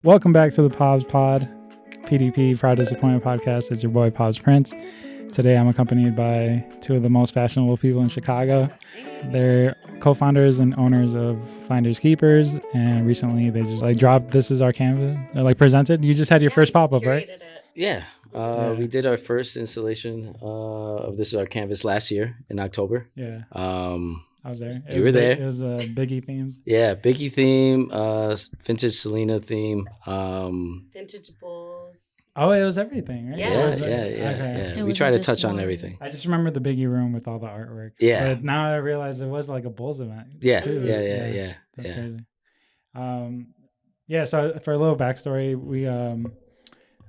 Welcome back to the Pobs Pod, PDP, Proud Disappointment Podcast. It's your boy, Pobs Prince. Today, I'm accompanied by two of the most fashionable people in Chicago. They're co-founders and owners of FINDERZ KEEPERZ, and recently they just dropped This Is Our Canvas, presented. You just had your first pop-up, right? Yeah. We did our first installation of This Is Our Canvas last year in October. Yeah. I was there. You were there. It was a Biggie theme. Yeah, Biggie theme, vintage Selena theme. Vintage Bulls. Oh, it was everything, right? Yeah. We try to touch on everything. I just remember the Biggie room with all the artwork. Yeah. But now I realize it was like a Bulls event. Yeah. Too. Yeah. That's crazy. So for a little backstory, we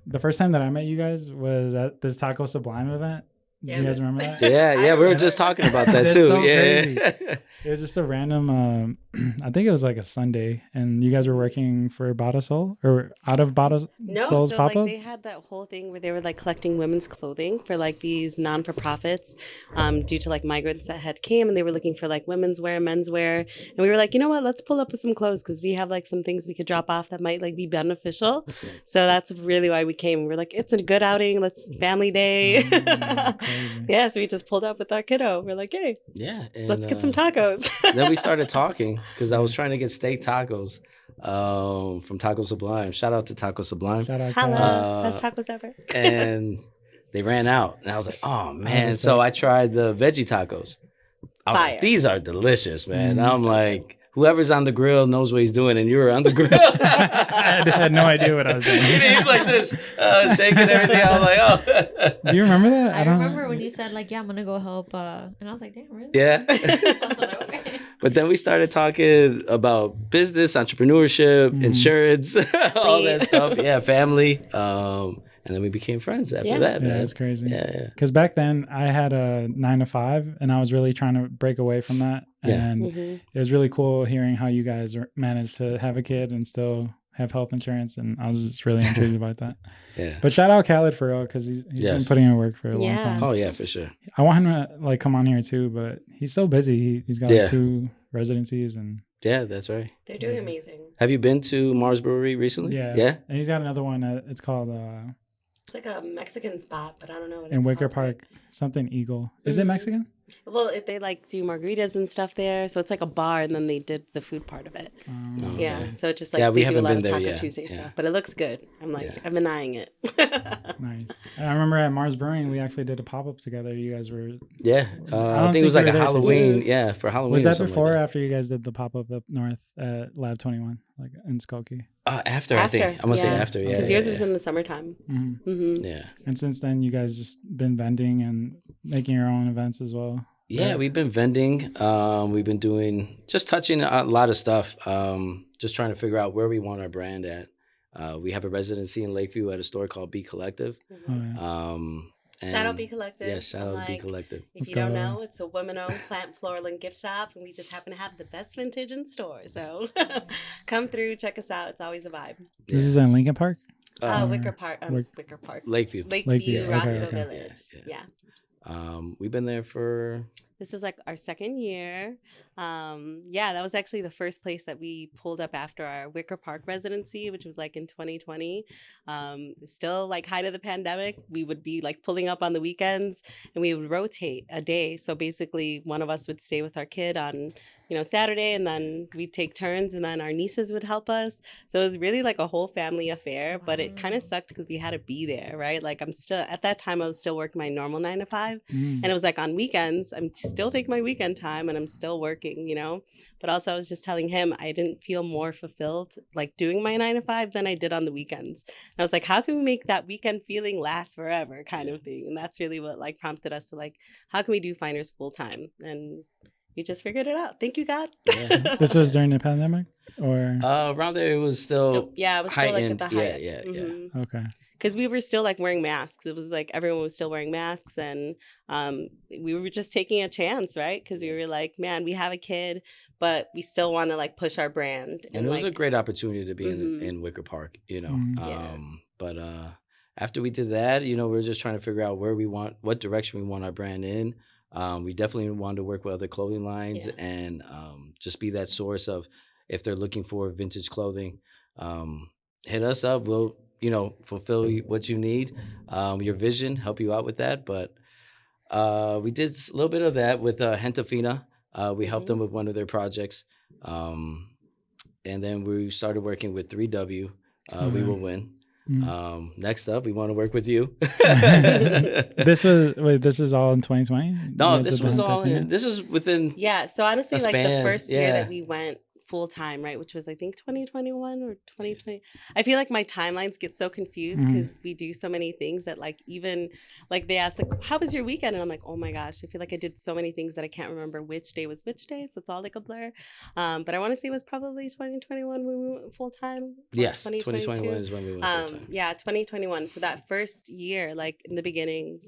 the first time that I met you guys was at this Taco Sublime event. Do you guys remember that? Yeah, we were just talking about that too. So yeah. Crazy. It was just a random I think it was like a Sunday, and you guys were working for Bada Soul or out of Bada Soul's pop-up? Like they had that whole thing where they were like collecting women's clothing for like these non-for-profits due to like migrants that had came, and they were looking for like women's wear, men's wear, and we were like, you know what, let's pull up with some clothes because we have like some things we could drop off that might like be beneficial. So that's really why we came. We're like, it's a good outing. Let's family day. Yeah, so we just pulled up with our kiddo. We're like, hey, let's get some tacos. Then we started talking because I was trying to get steak tacos from Taco Sublime. Shout out to Taco Sublime. Shout out. Hello, best tacos ever. And they ran out, and I was like, oh man. So I tried the veggie tacos. I was like, these are delicious, man. I'm like, whoever's on the grill knows what he's doing, and you were on the grill. I had no idea what I was doing. He's like this, shaking everything. I was like, oh. Do you remember that? I remember when you said, like, yeah, I'm going to go help. And I was like, damn, really? Yeah. But then we started talking about business, entrepreneurship, insurance, all that stuff. Yeah, family. And then we became friends after that, man. Yeah, it's crazy. Yeah. Because back then I had a 9-to-5, and I was really trying to break away from that. And it was really cool hearing how you guys managed to have a kid and still have health insurance. And I was just really intrigued about that. Yeah. But shout out Khaled for real, because he's been putting in work for a long time. Oh, yeah, for sure. I want him to like come on here too, but he's so busy. He's got 2 residencies and. Yeah, that's right. They're doing amazing. Have you been to Mars Brewery recently? Yeah. And he's got another one. It's called. It's like a Mexican spot, but I don't know what in Wicker Park, something Eagle. Is it Mexican? Well, they like do margaritas and stuff there, so it's like a bar, and then they did the food part of it. So it's just like we they do a haven't lot been of there Taco Tuesday stuff, but it looks good. I'm like, I've been eyeing it. Nice. And I remember at Mars Brewing, we actually did a pop-up together. You guys were. Yeah, I think it was like a Halloween. Yeah, for Halloween. Was that before or after you guys did the pop-up up north at Lab 21, like in Skokie? After, I think. I'm going to say after, yeah. Because yours was in the summertime. Yeah. And since then, you guys just been vending and making your own events as well. Yeah, we've been vending. We've been just touching a lot of stuff. Just trying to figure out where we want our brand at. We have a residency in Lakeview at a store called Be Collective. Shout out Be Collective. Yeah, shout out Be Collective. If you don't know, it's a women-owned plant, floral, and gift shop, and we just happen to have the best vintage in store. So come through, check us out. It's always a vibe. This is in Lincoln Park? Wicker Park. Wicker Park. Lakeview. Rossville Village. Yeah. We've been there for... This is like our second year. That was actually the first place that we pulled up after our Wicker Park residency, which was like in 2020. Still like height of the pandemic, we would be like pulling up on the weekends, and we would rotate a day. So basically one of us would stay with our kid on, Saturday, and then we'd take turns, and then our nieces would help us. So it was really like a whole family affair, but it kind of sucked because we had to be there, right? Like at that time I was still working my normal 9-to-5, and it was like on weekends, I'm still taking my weekend time and I'm still working, but also I was just telling him I didn't feel more fulfilled like doing my 9-to-5 than I did on the weekends. And I was like, how can we make that weekend feeling last forever kind of thing? And that's really what like prompted us to like, how can we do FINDERZ full time? And we just figured it out. Thank you, God. Yeah. This was during the pandemic, or around there it was still it was still like at the height. Yeah. Okay. Because we were still like wearing masks. It was like everyone was still wearing masks, and we were just taking a chance, right? Because we were like, man, we have a kid, but we still want to like push our brand. And it was a great opportunity to be in Wicker Park, But after we did that, we were just trying to figure out what direction we want our brand in. We definitely wanted to work with other clothing lines and just be that source of if they're looking for vintage clothing, hit us up. We'll, fulfill what you need, your vision, help you out with that. But we did a little bit of that with Hentafina. We helped them with one of their projects. And then we started working with 3W. We Will Win. Next up, we want to work with you. This is all in 2020? No, this was all this is within. Yeah. So honestly, like the first year yeah. that we went full time, right, which was I think 2021 or 2020. I feel like my timelines get so confused because we do so many things that like even like they ask like, how was your weekend? And I'm like, oh my gosh, I feel like I did so many things that I can't remember which day was which day, so it's all like a blur. But I want to say it was probably 2021 when we went full time. Yes, 2021 is when we went full time. Yeah, 2021. So that first year, like in the beginning,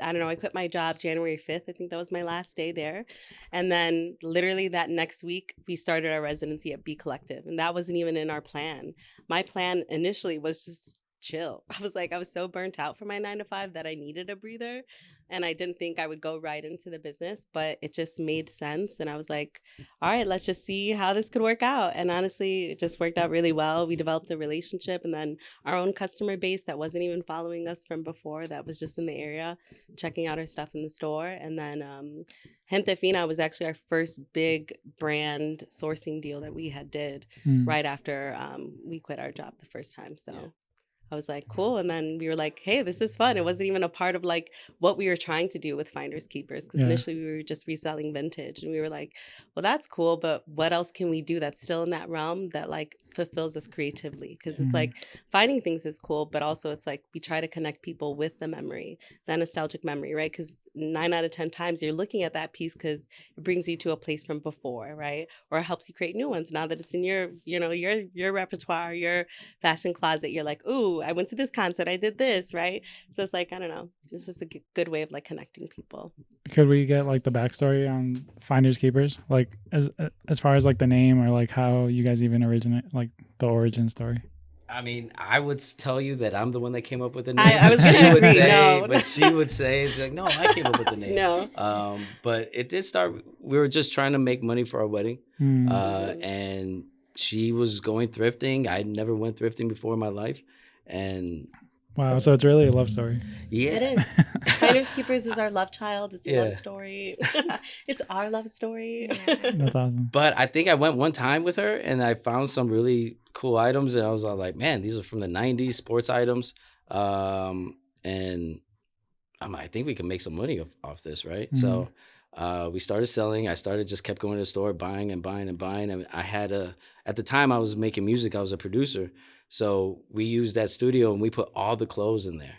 I don't know, I quit my job January 5th. I think that was my last day there. And then literally that next week, we started our residency at B Collective. And that wasn't even in our plan. My plan initially was just chill. I was so burnt out from my 9 to 5 that I needed a breather. And I didn't think I would go right into the business, but it just made sense. And I was like, all right, let's just see how this could work out. And honestly, it just worked out really well. We developed a relationship and then our own customer base that wasn't even following us from before, that was just in the area, checking out our stuff in the store. And then Hentafina was actually our first big brand sourcing deal that we did right after we quit our job the first time. So. Yeah. I was like, cool. And then we were like, hey, this is fun. It wasn't even a part of like what we were trying to do with FINDERZ KEEPERZ. Because initially we were just reselling vintage. And we were like, well, that's cool. But what else can we do that's still in that realm that like fulfills us creatively? Because it's like finding things is cool. But also it's like we try to connect people with the memory, that nostalgic memory, right? Because 9 out of 10 times you're looking at that piece because it brings you to a place from before, right? Or it helps you create new ones now that it's in your, your repertoire, your fashion closet. You're like, ooh, I went to this concert, I did this, right? So it's like, I don't know, this is a good way of like connecting people. Could we get like the backstory on FINDERZ KEEPERZ, like as far as like the name or like how you guys even originate, like the origin story? I mean, I would tell you that I'm the one that came up with the name. I was gonna agree, no. But she would say, it's like, no, I came up with the name. No. But it did start, we were just trying to make money for our wedding. And she was going thrifting. I never went thrifting before in my life. And wow, so it's really a love story. Yeah. It is. FINDERZ KEEPERZ is our love child. It's a love story. It's our love story. That's awesome. But I think I went one time with her and I found some really cool items. And I was all like, man, these are from the 90s, sports items. And I'm like, I think we can make some money off this, right? So we started selling. I just kept going to the store, buying and buying and buying. And I had at the time I was making music, I was a producer. So we used that studio and we put all the clothes in there.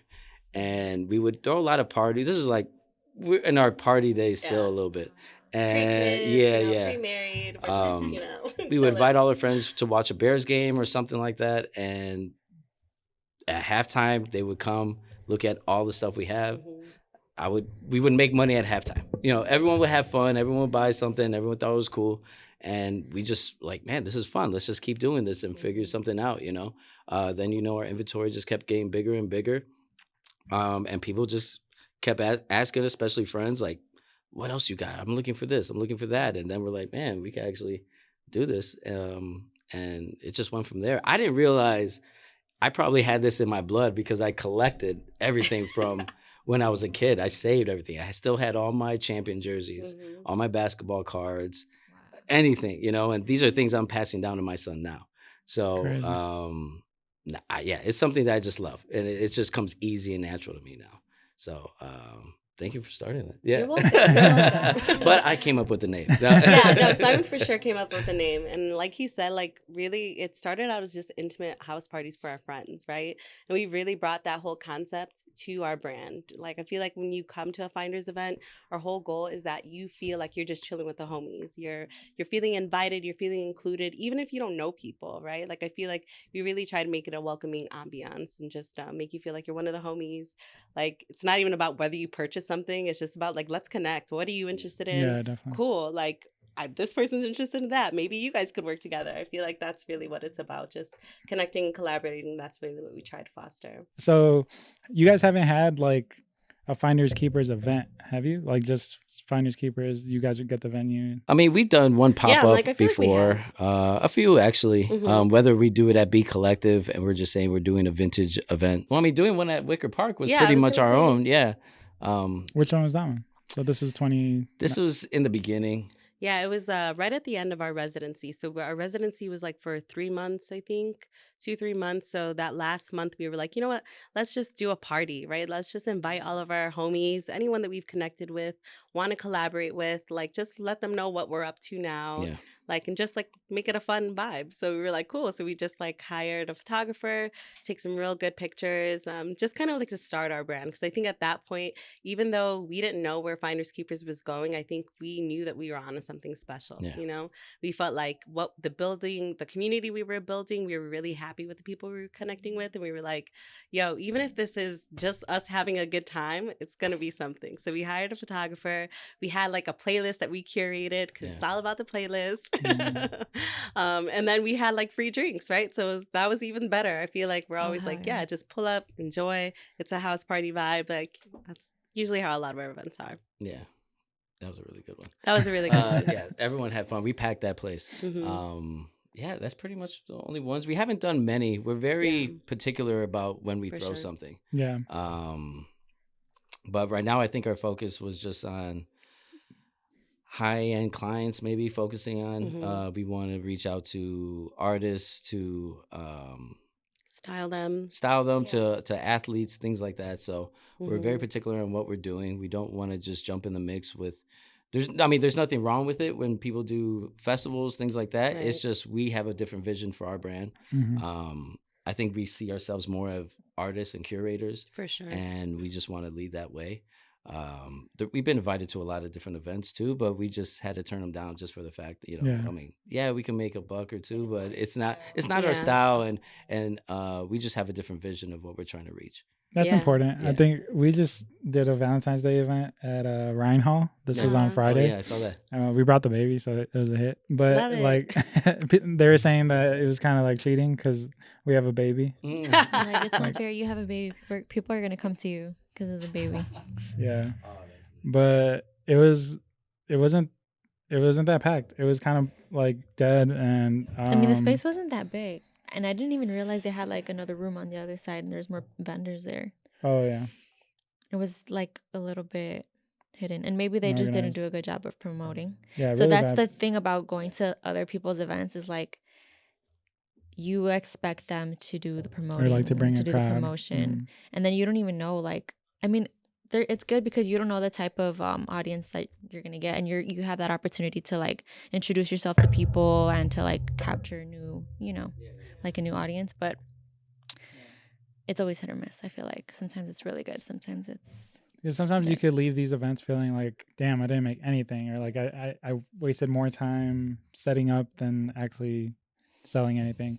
And we would throw a lot of parties. This is like, we're in our party days still a little bit. And pre-kids, pre-married. We would invite all our friends to watch a Bears game or something like that. And at halftime, they would come look at all the stuff we have. We would make money at halftime. Everyone would have fun. Everyone would buy something. Everyone thought it was cool. And we just like, man, this is fun. Let's just keep doing this and figure something out, Then, our inventory just kept getting bigger and bigger. And people just kept asking, especially friends, like, what else you got? I'm looking for this. I'm looking for that. And then we're like, man, we can actually do this. And it just went from there. I didn't realize I probably had this in my blood because I collected everything from when I was a kid. I saved everything. I still had all my champion jerseys, all my basketball cards, anything, and these are things I'm passing down to my son now. So, it's something that I just love, and it just comes easy and natural to me now. So, thank you for starting it. Yeah. You're welcome. But I came up with the name. Simon for sure came up with the name. And like he said, like really, it started out as just intimate house parties for our friends, right? And we really brought that whole concept to our brand. Like I feel like when you come to a FINDERZ event, our whole goal is that you feel like you're just chilling with the homies. You're feeling invited, you're feeling included, even if you don't know people, right? Like I feel like we really try to make it a welcoming ambiance and just make you feel like you're one of the homies. Like it's not even about whether you purchase something. It's just about like, let's connect. What are you interested in? Yeah, definitely. Cool. Like this person's interested in that. Maybe you guys could work together. I feel like that's really what it's about. Just connecting and collaborating. That's really what we try to foster. So you guys haven't had like a Finders Keepers event. Have you? Like just Finders Keepers, you guys would get the venue. I mean, we've done one pop-up like, I feel like we before. A few, actually. Mhm. Whether we do it at Be Collective and we're just saying we're doing a vintage event. Well, I mean, doing one at Wicker Park was Yeah, I pretty was much gonna our say. own. Yeah. Which one was that one? So this was 20. This was in the beginning. Yeah, it was right at the end of our residency. So our residency was like for 3 months, I think, 2-3 months. So that last month we were like, you know what? Let's just do a party, right? Let's just invite all of our homies, anyone that we've connected with, want to collaborate with, like just let them know what we're up to now. Yeah. Like, and just like make it a fun vibe. So we were like, cool. So we just like hired a photographer, take some real good pictures, just kind of like to start our brand. Because I think at that point, even though we didn't know where Finders Keepers was going, I think we knew that we were onto something special. Yeah. You know, we felt like what the community we were building, we were really happy with the people we were connecting with. And we were like, yo, even if this is just us having a good time, it's going to be something. So we hired a photographer. We had like a playlist that we curated because it's all about the playlist. And then we had like free drinks, right? So that was even better. I feel like we're always like, yeah, just pull up, enjoy. It's a house party vibe. Like that's usually how a lot of our events are. Yeah. That was a really good one. That was a really good one. Yeah, everyone had fun. We packed that place. Yeah, that's pretty much the only ones. We haven't done many. We're very particular about when we throw something. Yeah. But right now, I think our focus was just on high-end clients, maybe focusing on. We want to reach out to artists, to style them to athletes, things like that. So we're very particular on what we're doing. We don't want to just jump in the mix with. There's nothing wrong with it when people do festivals, things like that. Right. It's just we have a different vision for our brand. I think we see ourselves more of artists and curators, for sure, and we just want to lead that way. We've been invited to a lot of different events too, but we just had to turn them down just for the fact that I mean, we can make a buck or two, but it's not our style, and we just have a different vision of what we're trying to reach. That's important. Yeah. I think we just did a Valentine's Day event at Ryan Hall. This was on Friday. Oh, yeah, I saw that. We brought the baby, so it was a hit. But like, they were saying that it was kind of like cheating because we have a baby. Like, it's not fair. You have a baby. People are gonna come to you because of the baby. Yeah, but it wasn't that packed. It was kind of like dead, and I mean, the space wasn't that big. And I didn't even realize they had like another room on the other side and there's more vendors there. Oh, yeah. It was like a little bit hidden. And maybe they just didn't do a good job of promoting. Yeah, so really that's the thing about going to other people's events is like you expect them to do the promoting. Or like to bring to a do crowd. the promotion. And then you don't even know like, I mean, it's good because you don't know the type of audience that you're going to get. And you have that opportunity to like introduce yourself to people and to like capture new, like a new audience, but it's always hit or miss. I feel like sometimes it's really good. Sometimes it's sometimes you could leave these events feeling like, damn, I didn't make anything, or like I wasted more time setting up than actually selling anything.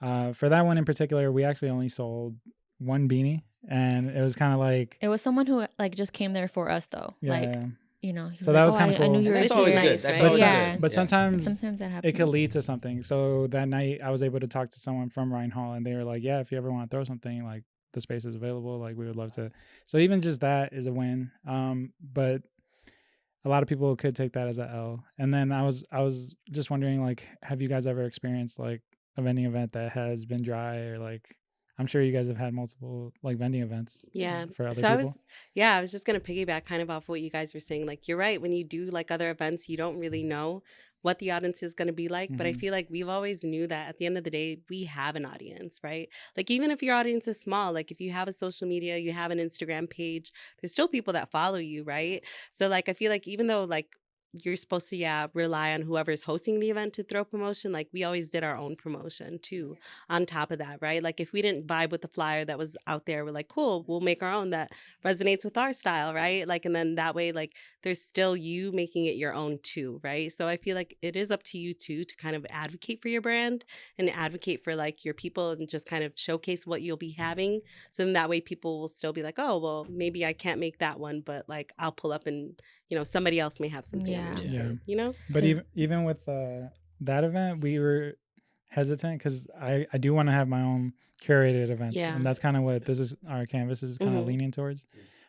For that one in particular, we actually only sold one beanie, and it was kind of like it was someone who like just came there for us though. He so was that like, was kind of cool. I knew you were That's always good. That's always good. But sometimes that happens. It could lead to something. So that night I was able to talk to someone from Ryan Hall, and they were like, yeah, if you ever want to throw something, like the space is available. Like we would love to. So even just that is a win. But a lot of people could take that as a L. And then I was just wondering, like, have you guys ever experienced like a vending event that has been dry, or like, I'm sure you guys have had multiple like vending events. Yeah. For other people. I was just going to piggyback kind of off what you guys were saying. Like, you're right. When you do like other events, you don't really know what the audience is going to be like. But I feel like we've always knew that at the end of the day, we have an audience, right? Like, even if your audience is small, like if you have a social media, you have an Instagram page, there's still people that follow you, right? So like, I feel like even though like you're supposed to rely on whoever's hosting the event to throw promotion, like we always did our own promotion too on top of that, right? Like if we didn't vibe with the flyer that was out there, we're like, cool, we'll make our own that resonates with our style, right? Like, and then that way, like there's still you making it your own too, right? So I feel like it is up to you too to kind of advocate for your brand and advocate for like your people and just kind of showcase what you'll be having. So then that way people will still be like, oh, well, maybe I can't make that one, but like I'll pull up and somebody else may have something. But even with that event, we were hesitant because I do want to have my own curated events, and that's kind of what this is. Our canvas is kind of leaning towards.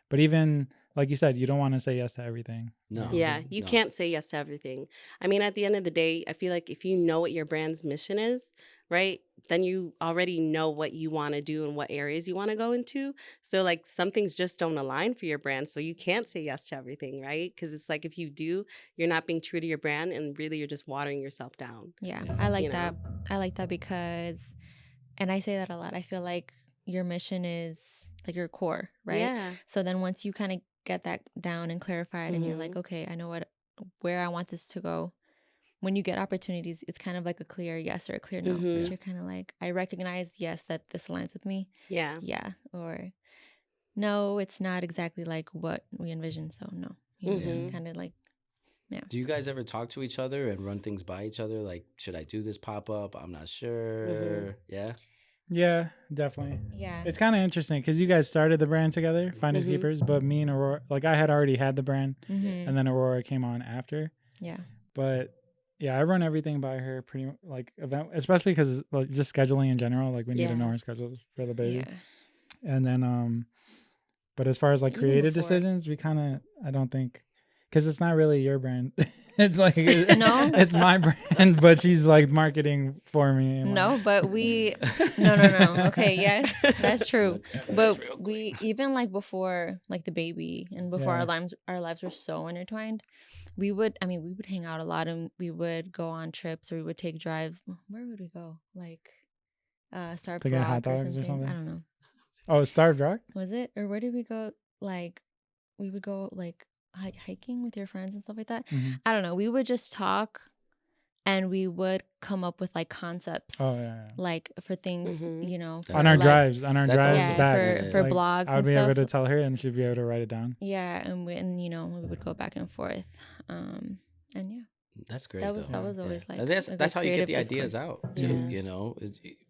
But even like you said, you don't want to say yes to everything. No. Yeah, you No. can't say yes to everything. I mean, at the end of the day, I feel like if you know what your brand's mission is, right, then you already know what you want to do and what areas you want to go into. So, like, some things just don't align for your brand. So, you can't say yes to everything, right? Because it's like if you do, you're not being true to your brand and really you're just watering yourself down. Yeah, Yeah. I like You know? that. I like that because, and I say that a lot, I feel like your mission is like your core, right? Yeah. So then once you kind of get that down and clarified and you're like, Mhm. okay, I know where I want this to go. When you get opportunities, it's kind of like a clear yes or a clear no. Because Mhm. you're kind of like, I recognize, yes, that this aligns with me. Yeah. Yeah. Or no, it's not exactly like what we envisioned. So no. You know, Mhm. kind of like, yeah. Do you guys ever talk to each other and run things by each other? Like, should I do this pop up? I'm not sure. Yeah. Yeah, definitely. Yeah. It's kind of interesting because you guys started the brand together, Finders Mhm. Keepers, but me and Aurora, like I had already had the brand, Mm-hmm. and then Aurora came on after. Yeah. But yeah, I run everything by her pretty like event, especially because like just scheduling in general. Like we need to know Yeah. her schedule for the baby, Yeah. and then but as far as like Even creative before. decisions, we kind of I don't think because it's not really your brand. It's like No. it's my brand, but she's like marketing for me. and, No, like- but we no. Okay, yes, that's true. But Real quick. we even like before like the baby and before Yeah. our lives were so intertwined, we would hang out a lot and we would go on trips or we would take drives. Where would we go? Like Starved To get Rock hot or dogs or something. something? I don't know. Oh, Starved Rock. Was it? Or where did we go? Like we would go like hiking with your friends and stuff like that. Mhm. I don't know. We would just talk and we would come up with like concepts Oh yeah. like for things, Mhm. you know, That's On our like- drives, That's back. awesome. for like, blogs I would and be stuff. able to tell her, and she'd be able to write it down. Yeah, and you know, we would go back and forth. And yeah, That's great. that was though. always like And that's a that's good how you get creative the ideas discourse. out too. Yeah. You know,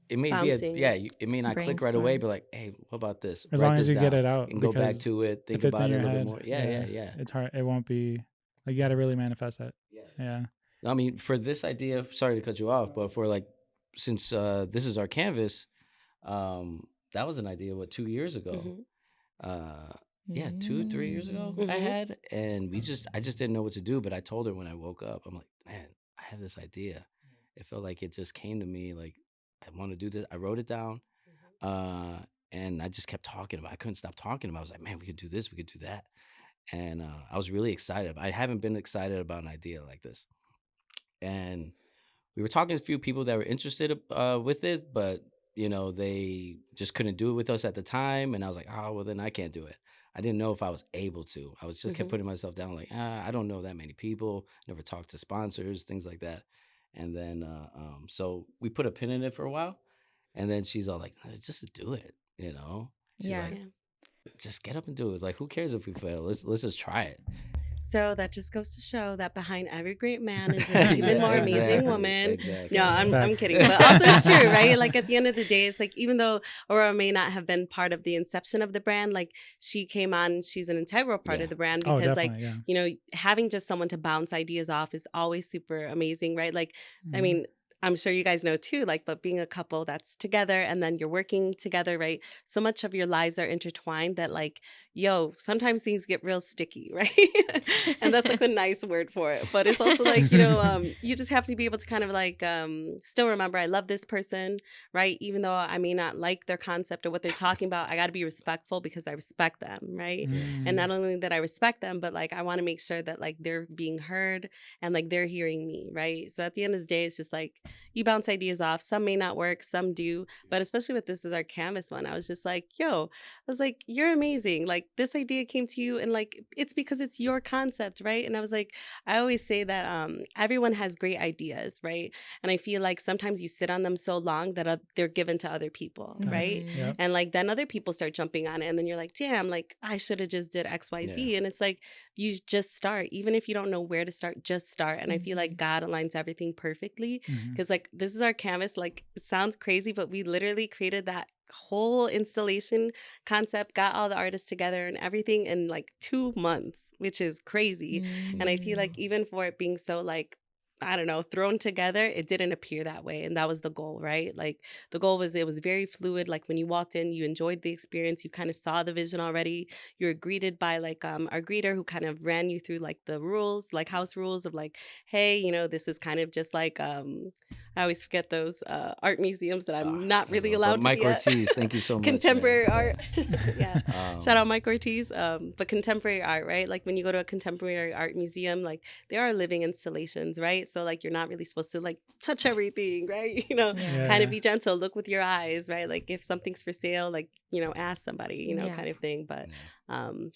it may Bouncing. be it may not click right away, Brainstorm. but like, hey, what about this? As Write long as this you get down it out, and go back because to it, think if it's about in it a your little head, bit more. Yeah. it's hard. It won't be like you got to really manifest it. Yeah. I mean, for this idea, sorry to cut you off, but for like, since this is our canvas, that was an idea 2 years ago. Mhm. Yeah, 2-3 years ago I Mhm. had, and I just didn't know what to do. But I told her when I woke up, I'm like, man, I have this idea. It felt like it just came to me, like I want to do this. I wrote it down, and I just kept talking about it. I couldn't stop talking about it. I was like, man, we could do this, we could do that. And I was really excited. I haven't been excited about an idea like this. And we were talking to a few people that were interested with it, but you know, they just couldn't do it with us at the time. And I was like, oh, well, then I can't do it. I didn't know if I was able to. I was just kept Mhm. putting myself down, like, I don't know that many people. Never talked to sponsors, things like that. And then, so we put a pin in it for a while. And then she's all like, just do it, you know? She's Yeah. like, Yeah. just get up and do it. Like, who cares if we fail? Let's just try it. So that just goes to show that behind every great man is an even Yeah, more amazing exactly, woman. exactly. No, I'm Facts. kidding. But also it's true, right? Like at the end of the day, it's like even though Aurora may not have been part of the inception of the brand, like she came on, she's an integral part Yeah. of the brand Oh, because like, definitely. Yeah. you know, having just someone to bounce ideas off is always super amazing, right? Like, I Mhm. mean, I'm sure you guys know too, like, but being a couple that's together and then you're working together, right? So much of your lives are intertwined that like, yo, sometimes things get real sticky, right? And that's like the nice word for it. But it's also like, you know, you just have to be able to kind of like still remember I love this person, right? Even though I may not like their concept or what they're talking about, I got to be respectful because I respect them, right? Mhm. And not only that I respect them, but like I want to make sure that like they're being heard and like they're hearing me, right? So at the end of the day, it's just like you bounce ideas off. Some may not work, some do. But especially with this is our canvas one, I was just like, yo, I was like, you're amazing. Like this idea came to you and like it's because it's your concept, right? And I was like, I always say that everyone has great ideas, right? And I feel like sometimes you sit on them so long that they're given to other people, Facts. right? Yep. And like then other people start jumping on it and then you're like, damn, like I should have just did XYZ. And it's like you just start. Even if you don't know where to start, just start. And I feel like God aligns everything perfectly. Mhm. Because like this is our canvas. Like it sounds crazy, but we literally created that whole installation concept, got all the artists together and everything in like 2 months, which is crazy. And I feel like even for it being so like I don't know, thrown together, it didn't appear that way. And that was the goal, right? Like the goal was it was very fluid. Like when you walked in, you enjoyed the experience. You kind of saw the vision already. You were greeted by like our greeter who kind of ran you through like the rules, like house rules of like, hey, you know, this is kind of just like I always forget those art museums that I'm not really allowed to Mike be at. Ortiz, thank you so much. Contemporary art. Yeah. Shout out Mike Ortiz. But contemporary art, right? Like when you go to a contemporary art museum, like they are living installations, right? So like you're not really supposed to like touch everything, right? You know, kind of be gentle, look with your eyes, right? Like if something's for sale, like, you know, ask somebody, you know, kind of thing. But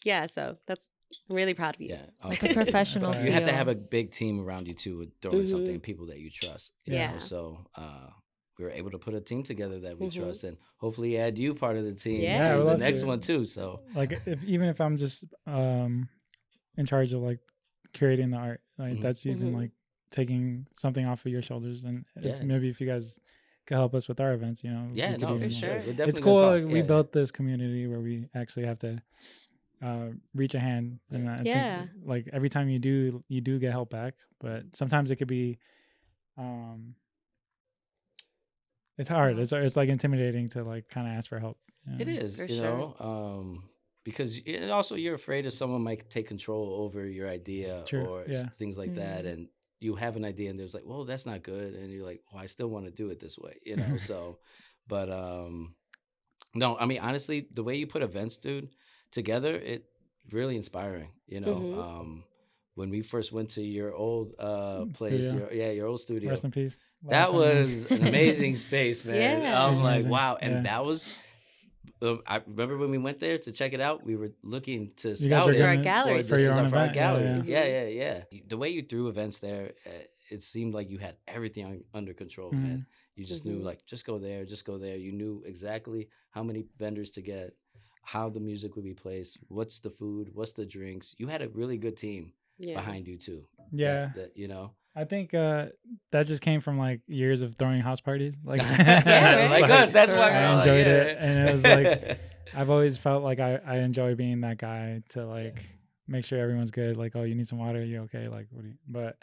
yeah, so I'm really proud of you. Yeah. Like a professional You have to have a big team around you too, throwing something, people that you trust. You know? So we were able to put a team together that we trust, and hopefully add you part of the team to the next one too. So like even if I'm just in charge of like curating the art, like that's even like taking something off of your shoulders, and if you guys could help us with our events, you know, for sure. It's cool. Like, we built this community where we actually have to reach a hand, and I think like every time you do get help back, but sometimes it could be it's hard. It's like intimidating to like kind of ask for help. You know? It is, for you know, because and also you're afraid that someone might take control over your idea or things like that, and you have an idea and there's like, well, that's not good, and you're like, well, I still want to do it this way, you know. So, but no, I mean honestly, the way you put events, dude, together, it really inspiring, you know. When we first went to your old place, your old studio. Rest in peace. That was an amazing space, man. I was like, wow. And that was, I remember when we went there to check it out, we were looking to scout it for our gallery. For your own event. Gallery. Yeah. The way you threw events there, it seemed like you had everything under control, man. You just knew, like, just go there. You knew exactly how many vendors to get, how the music would be placed, what's the food, what's the drinks. You had a really good team behind you too. Yeah. That, you know. I think that just came from like years of throwing house parties. Like, like us. That's why I enjoyed it, and it was like I've always felt like I enjoy being that guy to like make sure everyone's good. Like, oh, you need some water? You okay? Like, what do you? But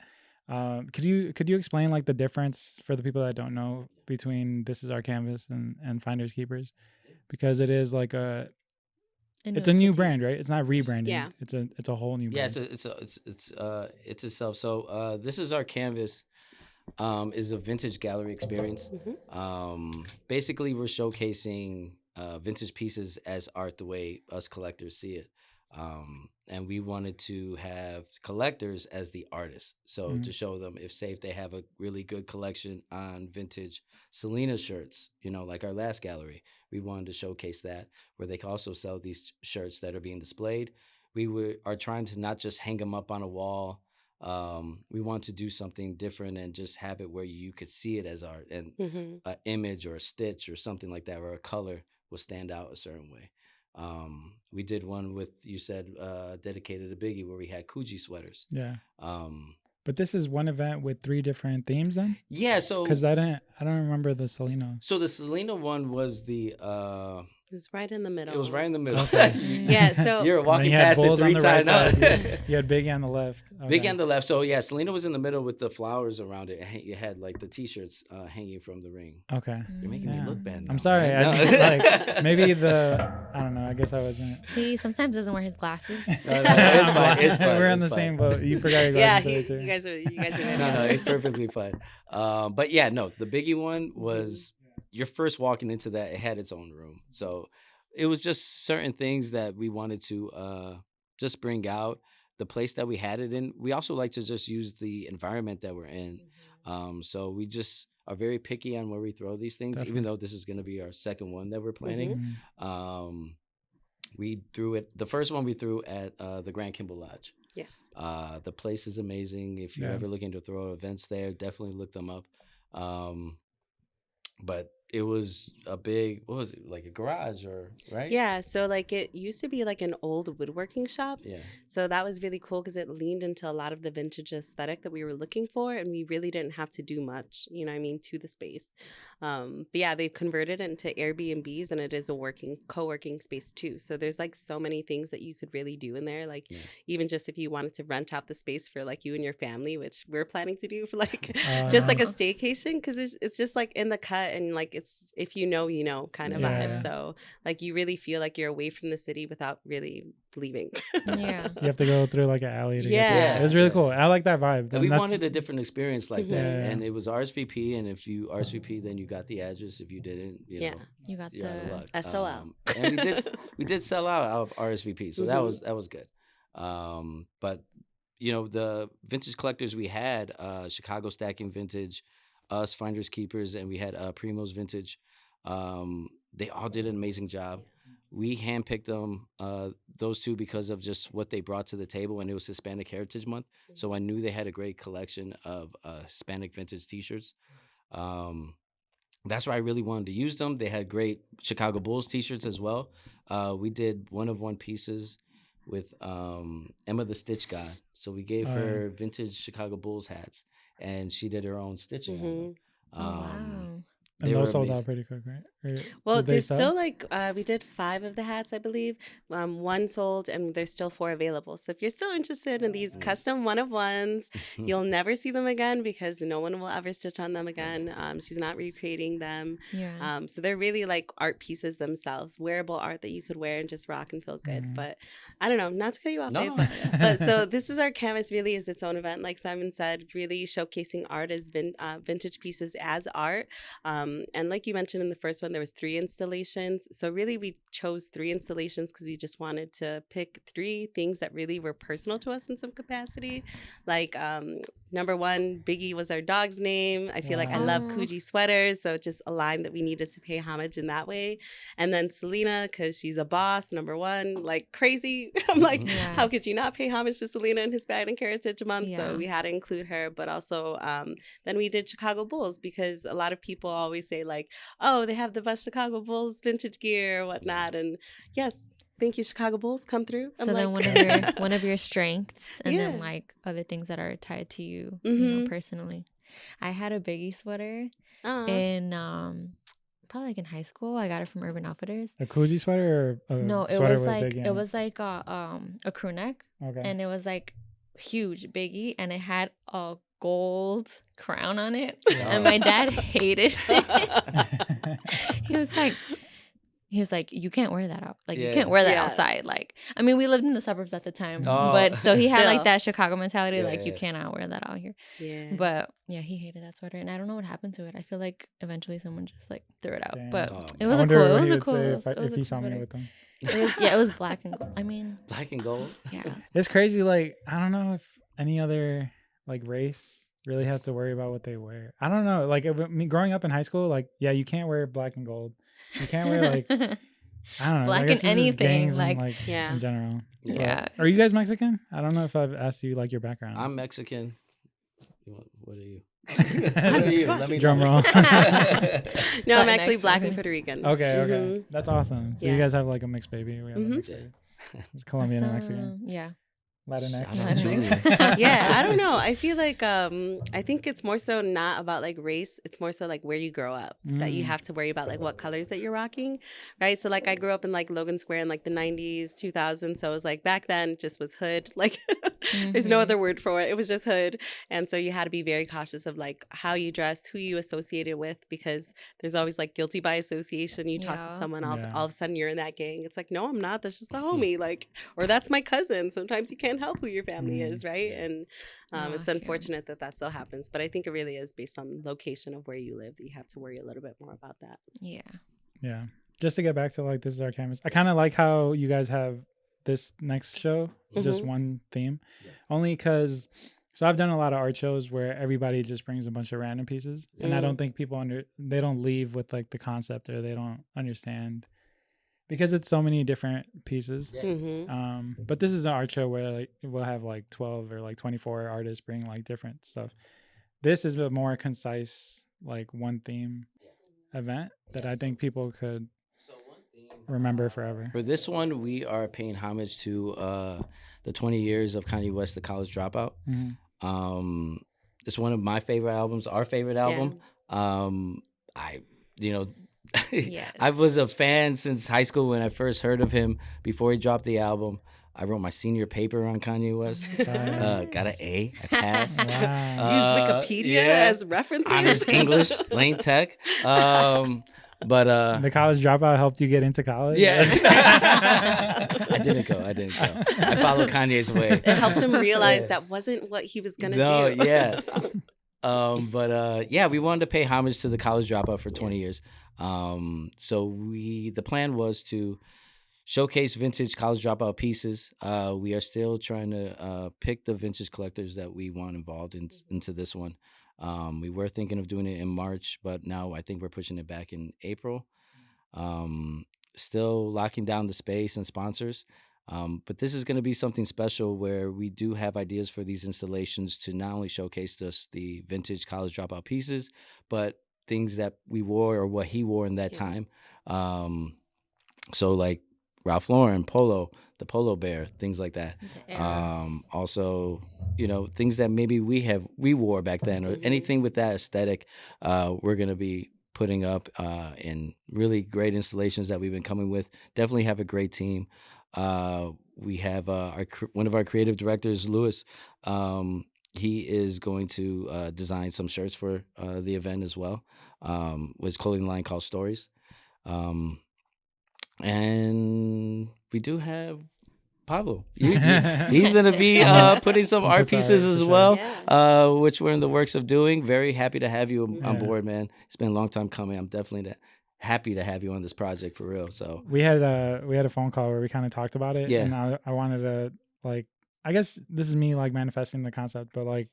could you explain like the difference for the people that don't know between This Is Our Canvas and FINDERZ KEEPERZ, because it is like it's a new brand, right? It's not rebranding. Yeah, it's a whole new brand. Yeah, it's itself. So This Is Our Canvas is a vintage gallery experience. Basically, we're showcasing vintage pieces as art the way us collectors see it. And we wanted to have collectors as the artists. So to show them if they have a really good collection on vintage Selena shirts, you know, like our last gallery, we wanted to showcase that, where they can also sell these shirts that are being displayed. We are trying to not just hang them up on a wall. We want to do something different and just have it where you could see it as art, and an image or a stitch or something like that, or a color will stand out a certain way. We did one with, you said, dedicated to Biggie, where we had Coogee sweaters. Yeah. But this is one event with 3 different themes then? Yeah, so because I don't remember the Selena. So the Selena one was the it was right in the middle. It was right in the middle. Okay. Yeah, so you're walking past it 3 times. You had Biggie on the left. Okay. Biggie on the left. So yeah, Selena was in the middle with the flowers around it. You had like the T-shirts hanging from the ring. Okay. You're making me look bad now. I'm sorry. I just, like, maybe I don't know. I guess I wasn't. He sometimes doesn't wear his glasses. It's fine. We're on the same boat. You forgot your glasses. Yeah, you guys are. No, it's perfectly fine. But yeah, no, the Biggie one was. You're first walking into that, it had its own room. So it was just certain things that we wanted to just bring out. The place that we had it in, we also like to just use the environment that we're in. So we just are very picky on where we throw these things. Definitely. Even though this is going to be our second one that we're planning. We threw it, the first one we threw at the Grand Kimball Lodge. Yes. The place is amazing. If you're ever looking to throw events there, definitely look them up. But it was a big, what was it, like a garage or, right? Yeah, so like it used to be like an old woodworking shop. Yeah. So that was really cool because it leaned into a lot of the vintage aesthetic that we were looking for, and we really didn't have to do much, you know what I mean, to the space. But yeah, they've converted it into Airbnbs, and it is a co-working space too. So there's like so many things that you could really do in there. Like even just if you wanted to rent out the space for like you and your family, which we're planning to do for like just like a staycation, because it's just like in the cut, and like it's if you know kind of vibe. So like you really feel like you're away from the city without really leaving. Yeah. You have to go through like an alley to get Yeah. there. It was really cool. I like that vibe. And we wanted a different experience like that. Yeah. And it was RSVP, and if you RSVP, then you got the address. If you didn't, you know, you got you're out of luck. SOL. And we did sell out of RSVP, so that was good. But you know, the vintage collectors we had, Chicago Stacking Vintage, us, Finders Keepers, and we had Primo's Vintage. They all did an amazing job. We handpicked them, those two, because of just what they brought to the table, and it was Hispanic Heritage Month. So I knew they had a great collection of Hispanic vintage T-shirts. That's why I really wanted to use them. They had great Chicago Bulls T-shirts as well. We did one pieces with Emma the Stitch God. So we gave her vintage Chicago Bulls hats, and she did her own stitching on them. Wow. And those sold out pretty quick, right? Well, there's still like we did 5 of the hats, I believe. 1 sold, and there's still 4 available. So if you're still interested in these custom one-of-ones, you'll never see them again because no one will ever stitch on them again. She's not recreating them. Yeah. So they're really like art pieces themselves, wearable art that you could wear and just rock and feel good. But I don't know, not to cut you off, babe, but so this is our canvas. Really is its own event, like Simon said, really showcasing art as vintage pieces as art. And like you mentioned in the first one, there was 3 installations. So really we chose 3 installations because we just wanted to pick 3 things that really were personal to us in some capacity. Like number 1, Biggie was our dog's name. I feel like I love Coogee sweaters. So just a line that we needed to pay homage in that way. And then Selena, because she's a boss, number 1, like crazy. I'm like, how could you not pay homage to Selena in Hispanic Heritage Month? So we had to include her. But also then we did Chicago Bulls, because a lot of people always say like, oh, they have the best Chicago Bulls vintage gear or whatnot. And yes, thank you, Chicago Bulls, come through. So then one of your strengths, and then like other things that are tied to you, you know, personally. I had a Biggie sweater in probably like in high school. I got it from Urban Outfitters. A Coogee sweater or no, it was like a crew neck, and it was like huge Biggie, and it had a gold crown on it, and my dad hated it. He was like, you can't wear that out. Like, you can't wear that outside. Like, I mean, we lived in the suburbs at the time, but so he had like that Chicago mentality, like you cannot wear that out here. But yeah, he hated that sweater, and I don't know what happened to it. I feel like eventually someone just like threw it out. Damn. But it was a cool. If he saw me with them. It was black and gold. I mean, black and gold. Yeah, it's crazy. Like, I don't know if any other like race really has to worry about what they wear. I don't know. Like me growing up in high school, like you can't wear black and gold. You can't wear like I don't know, black and anything like in general. Yeah. Are you guys Mexican? I don't know if I've asked you like your background. I'm Mexican. What are you? What are you? Let me drum roll. No, I'm actually Black and Puerto Rican. Okay, that's awesome. So you guys have like a mixed baby. We have a mixed baby. It's Colombian and Mexican. Yeah. Latinx. Yeah, I don't know. I feel like I think it's more so not about like race. It's more so like where you grow up that you have to worry about like what colors that you're rocking, right? So like I grew up in like Logan Square in like the 90s, 2000s. So it was like back then it just was hood. Like there's no other word for it. It was just hood. And so you had to be very cautious of like how you dressed, who you associated with, because there's always like guilty by association. You talk to someone, all of a sudden you're in that gang. It's like, no, I'm not. That's just a homie. Like, or that's my cousin. Sometimes you can't help who your family is, right? And it's unfortunate that still happens, but I think it really is based on location of where you live that you have to worry a little bit more about that. Yeah, just to get back to like this is our canvas, I kind of like how you guys have this next show just one theme, only because so I've done a lot of art shows where everybody just brings a bunch of random pieces, and I don't think people they don't leave with like the concept, or they don't understand, because it's so many different pieces. But this is an art show where like we'll have like 12 or like 24 artists bring like different stuff. This is a more concise, like one theme. event that I think people could remember forever? For this one, we are paying homage to the 20 years of Kanye West, The College Dropout. It's one of my favorite albums, our favorite album. I was a fan since high school when I first heard of him. Before he dropped the album, I wrote my senior paper on Kanye West. Got an A. I passed. Wow. Used Wikipedia as reference. Honors English, Lane Tech. But the College Dropout helped you get into college? Yeah. I didn't go. I followed Kanye's way. It helped him realize that wasn't what he was going to do. Yeah. We wanted to pay homage to the College Dropout for 20 years. So the plan was to showcase vintage College Dropout pieces. We are still trying to pick the vintage collectors that we want involved into this one. We were thinking of doing it in March, but now I think we're pushing it back in April. Still locking down the space and sponsors. But this is going to be something special where we do have ideas for these installations to not only showcase the vintage College Dropout pieces, but things that we wore or what he wore in that time. So like Ralph Lauren, Polo, the Polo Bear, things like that. Also, things that maybe we wore back then, or anything with that aesthetic, we're going to be putting up in really great installations that we've been coming with. Definitely have a great team. We have one of our creative directors, Louis. He is going to design some shirts for the event as well. With his clothing line called Stories. And we do have Pablo. He's going to be putting some art pieces as well, which we're in the works of doing. Very happy to have you on board, man. It's been a long time coming. I'm definitely happy to have you on this project for real. So we had a phone call where we kind of talked about it. And I wanted to, like, I guess this is me like manifesting the concept, but like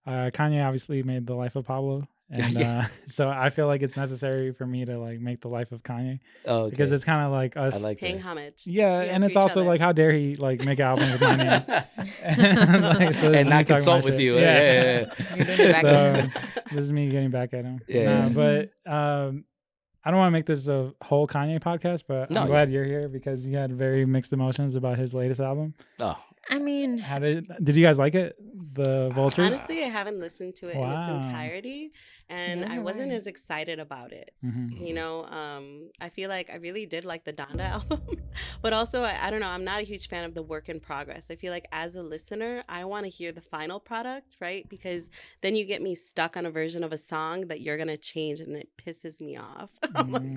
Kanye obviously made The Life of Pablo. And so I feel like it's necessary for me to like make The Life of Kanye, because it's kind of like us paying homage. And it's also like, how dare he like make an album with my name and not consult with you. So this is me getting back at him. But I don't want to make this a whole Kanye podcast, but I'm glad you're here because you had very mixed emotions about his latest album. I mean, did you guys like it? The Vultures? Honestly, I haven't listened to it in its entirety, and I wasn't as excited about it. I feel like I really did like the Donda album, but also I don't know. I'm not a huge fan of the work in progress. I feel like as a listener, I want to hear the final product, right? Because then you get me stuck on a version of a song that you're gonna change, and it pisses me off.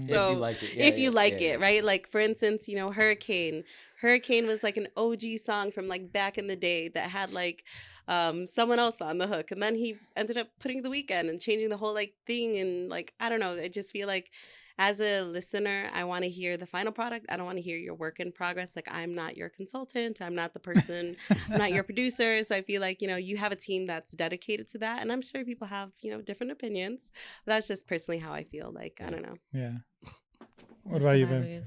So if you like it, right? Like for instance, Hurricane. Hurricane was like an OG song from like back in the day that had like someone else on the hook, and then he ended up putting The Weeknd and changing the whole like thing, and like I don't know, I just feel like as a listener, I want to hear the final product. I don't want to hear your work in progress. Like I'm not your consultant, I'm not the person, I'm not your producer. So I feel like you have a team that's dedicated to that, and I'm sure people have different opinions. But that's just personally how I feel. Like I don't know. Yeah. What about you, babe?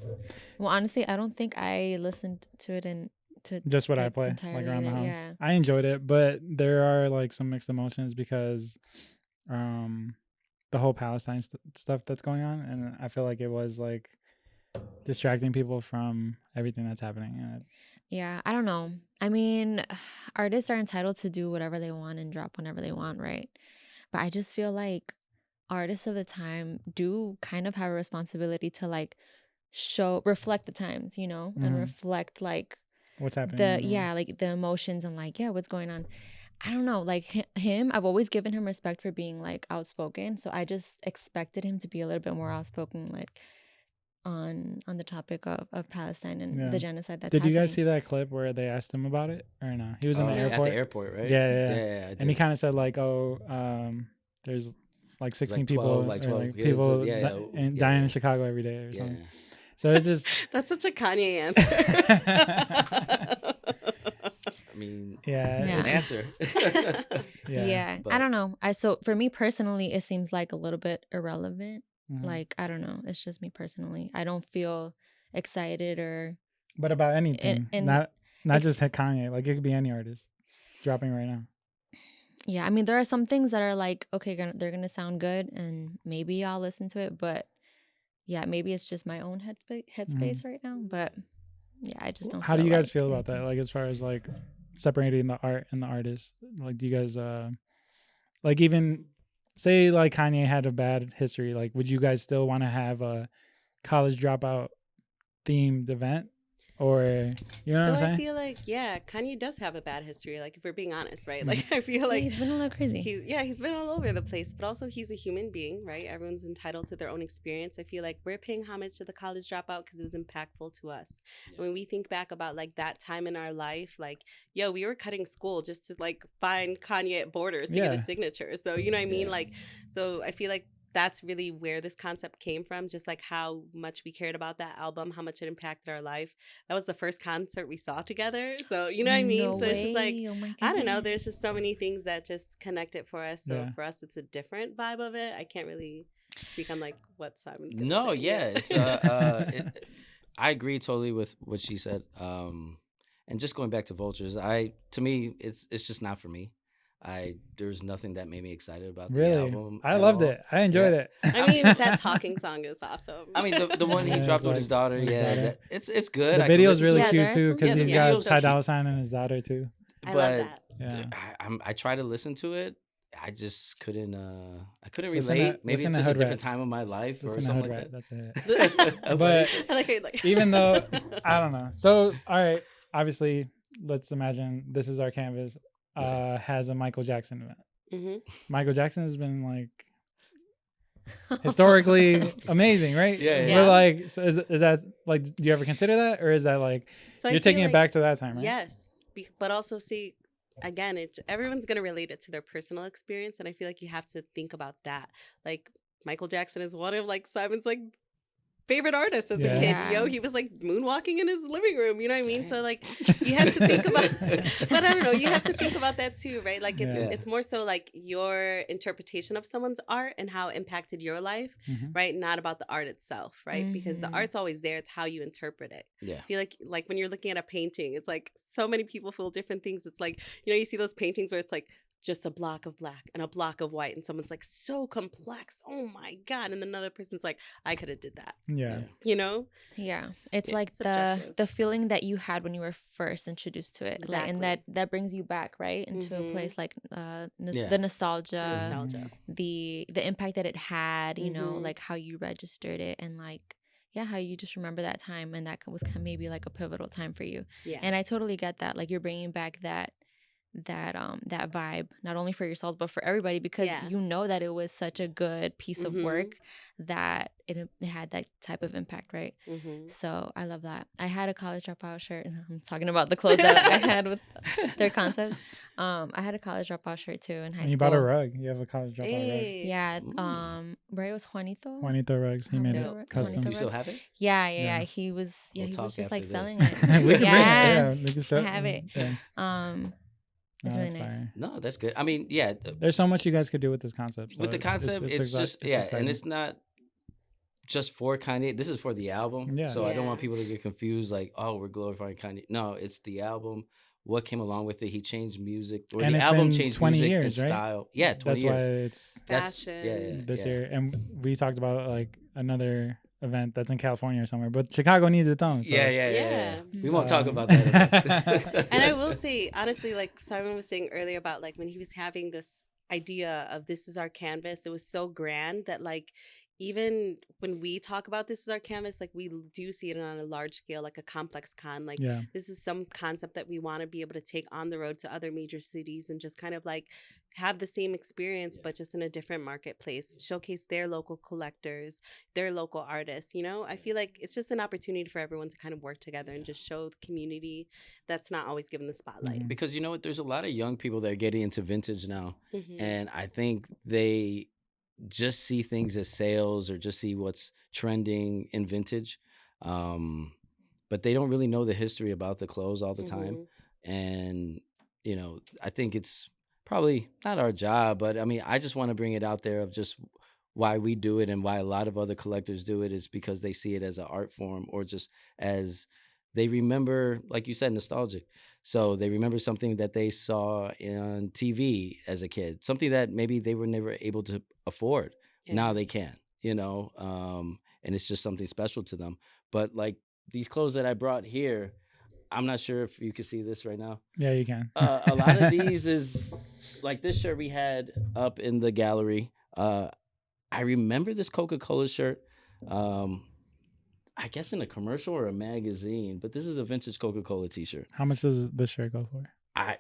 Well, honestly, I don't think I listened to it just what I play like around the house. Yeah. I enjoyed it, but there are like some mixed emotions because the whole Palestine stuff that's going on, and I feel like it was like distracting people from everything that's happening. Yeah, I don't know. I mean, artists are entitled to do whatever they want and drop whenever they want, right? But I just feel like artists of the time do kind of have a responsibility to like reflect the times, and reflect like what's happening, like the emotions and like what's going on. I don't know, like him, I've always given him respect for being like outspoken, so I just expected him to be a little bit more outspoken, like on the topic of Palestine and the genocide that's happening. Did you guys see that clip where they asked him about it or no? He was in the airport. At the airport, right? Yeah. And he kind of said like, there's like 16 people, like 12 people dying in Chicago every day or something. So it's just that's such a Kanye answer. I mean, it's an answer. I don't know. So for me personally, it seems like a little bit irrelevant. Like I don't know. It's just me personally. I don't feel excited But about anything, not just Kanye. Like it could be any artist dropping right now. Yeah, I mean, there are some things that are like, okay, they're gonna sound good, and maybe I'll listen to it. But yeah, maybe it's just my own headspace right now. But yeah, I just don't. How do feel you guys like feel about that? Like, as far as like separating the art and the artist, like, do you guys like, even say like Kanye had a bad history, like, would you guys still want to have a college dropout themed event? Or, you know what I'm So I saying? feel like, yeah, Kanye does have a bad history. Like, if we're being honest, right? Like, I feel yeah, like he's been a little crazy. he's been all over the place. But also, he's a human being, right? Everyone's entitled to their own experience. I feel like we're paying homage to the college dropout because it was impactful to us. And when we think back about like that time in our life, like, yo, we were cutting school just to like find Kanye at Borders to get a signature. So you know what I mean? Like, so I feel like that's really where this concept came from, just like how much we cared about that album, how much it impacted our life. That was the first concert we saw together. So, you know what I mean? No so it's just like, way. Oh my I don't know, God. there's just so many things that just connect it for us. So for us, it's a different vibe of it. I can't really speak on like what Simon's gonna No, say. yeah, it's I agree totally with what she said. And just going back to Vultures, to me, it's just not for me. There's nothing that made me excited about the album. I loved it. I enjoyed it. I mean, that talking song is awesome. I mean, the one he dropped with his daughter, it's good. The video's really Yeah, cute too, because he's got so Ty Dolla $ign and his daughter too. I love that. Yeah. I tried to listen to it. I just couldn't. I couldn't Listen relate. to- Maybe listen it's to just a Hood different Rat. time of my life or Listen to something Hood like Rat, that. that's it. But I like how you like. even though, I don't know. So, all right, obviously, let's imagine This Is Our Canvas has a Michael Jackson event. Mm-hmm. Michael Jackson has been like historically amazing, right? Yeah. But like, so is that like, do you ever consider that, or is that like So you're taking it back to that time, right? Yes, but also see, again, everyone's gonna relate it to their personal experience, and I feel like you have to think about that. Like Michael Jackson is one of like Simon's like favorite artists as a kid. Yeah. Yo, he was like moonwalking in his living room. You know what I mean? So like, you have to think about. But I don't know. You have to think about that too, right? Like it's more so like your interpretation of someone's art and how it impacted your life, right? Not about the art itself, right? Because the art's always there. It's how you interpret it. Yeah. I feel like when you're looking at a painting, it's like so many people feel different things. It's like, you know, you see those paintings where it's like just a block of black and a block of white, and someone's like, so complex, oh my God, and then another person's like, I could have did that. You know? Yeah, it's like subjective. the feeling that you had when you were first introduced to it. Exactly. Like, and that brings you back, right, into a place like the nostalgia, the impact that it had, you know, like how you registered it, and like how you just remember that time, and that was kind of maybe like a pivotal time for you. And I totally get that. Like, you're bringing back that vibe, not only for yourselves but for everybody, because you know that it was such a good piece of work that it had that type of impact, right? So I love that. I had a college dropout shirt. I'm talking about the clothes that I had with their concepts. I had a college dropout shirt too in high school. You bought a rug. You have a college dropout rug. Yeah. Right, it was Juanito Rugs. He made it custom. Do you still have it? Yeah. He was he was just like selling it. We can bring it. I have it. It's really nice. Fire. No, that's good. I mean, there's so much you guys could do with this concept. So with the concept, it's just and it's not just for Kanye. This is for the album. So I don't want people to get confused, like, oh, we're glorifying Kanye. No, it's the album. What came along with it? He changed music, or and the album changed 20 music years, and right? style. Yeah, 20 years. That's why it's fashion. This year, and we talked about like another event that's in California or somewhere, but Chicago needs its own. So. Yeah. We won't talk about that. And I will say, honestly, like Simon was saying earlier about like when he was having this idea of This Is Our Canvas, it was so grand that like even when we talk about This Is Our Canvas, like we do see it on a large scale, like a complex con. Like this is some concept that we want to be able to take on the road to other major cities and just kind of like have the same experience, but just in a different marketplace, showcase their local collectors, their local artists. You know, I feel like it's just an opportunity for everyone to kind of work together and just show the community that's not always given the spotlight. Because you know what, there's a lot of young people that are getting into vintage now, and I think they just see things as sales or just see what's trending in vintage, but they don't really know the history about the clothes all the time. And you know, I think it's probably not our job, but I mean, I just want to bring it out there of just why we do it and why a lot of other collectors do it is because they see it as an art form or just as they remember, like you said, nostalgic. So they remember something that they saw on TV as a kid, something that maybe they were never able to afford. Yeah. Now they can, and it's just something special to them. But like these clothes that I brought here, I'm not sure if you can see this right now. Yeah, you can. A lot of these is like this shirt we had up in the gallery. I remember this Coca-Cola shirt. I guess in a commercial or a magazine, but this is a vintage Coca-Cola t-shirt. How much does this shirt go for?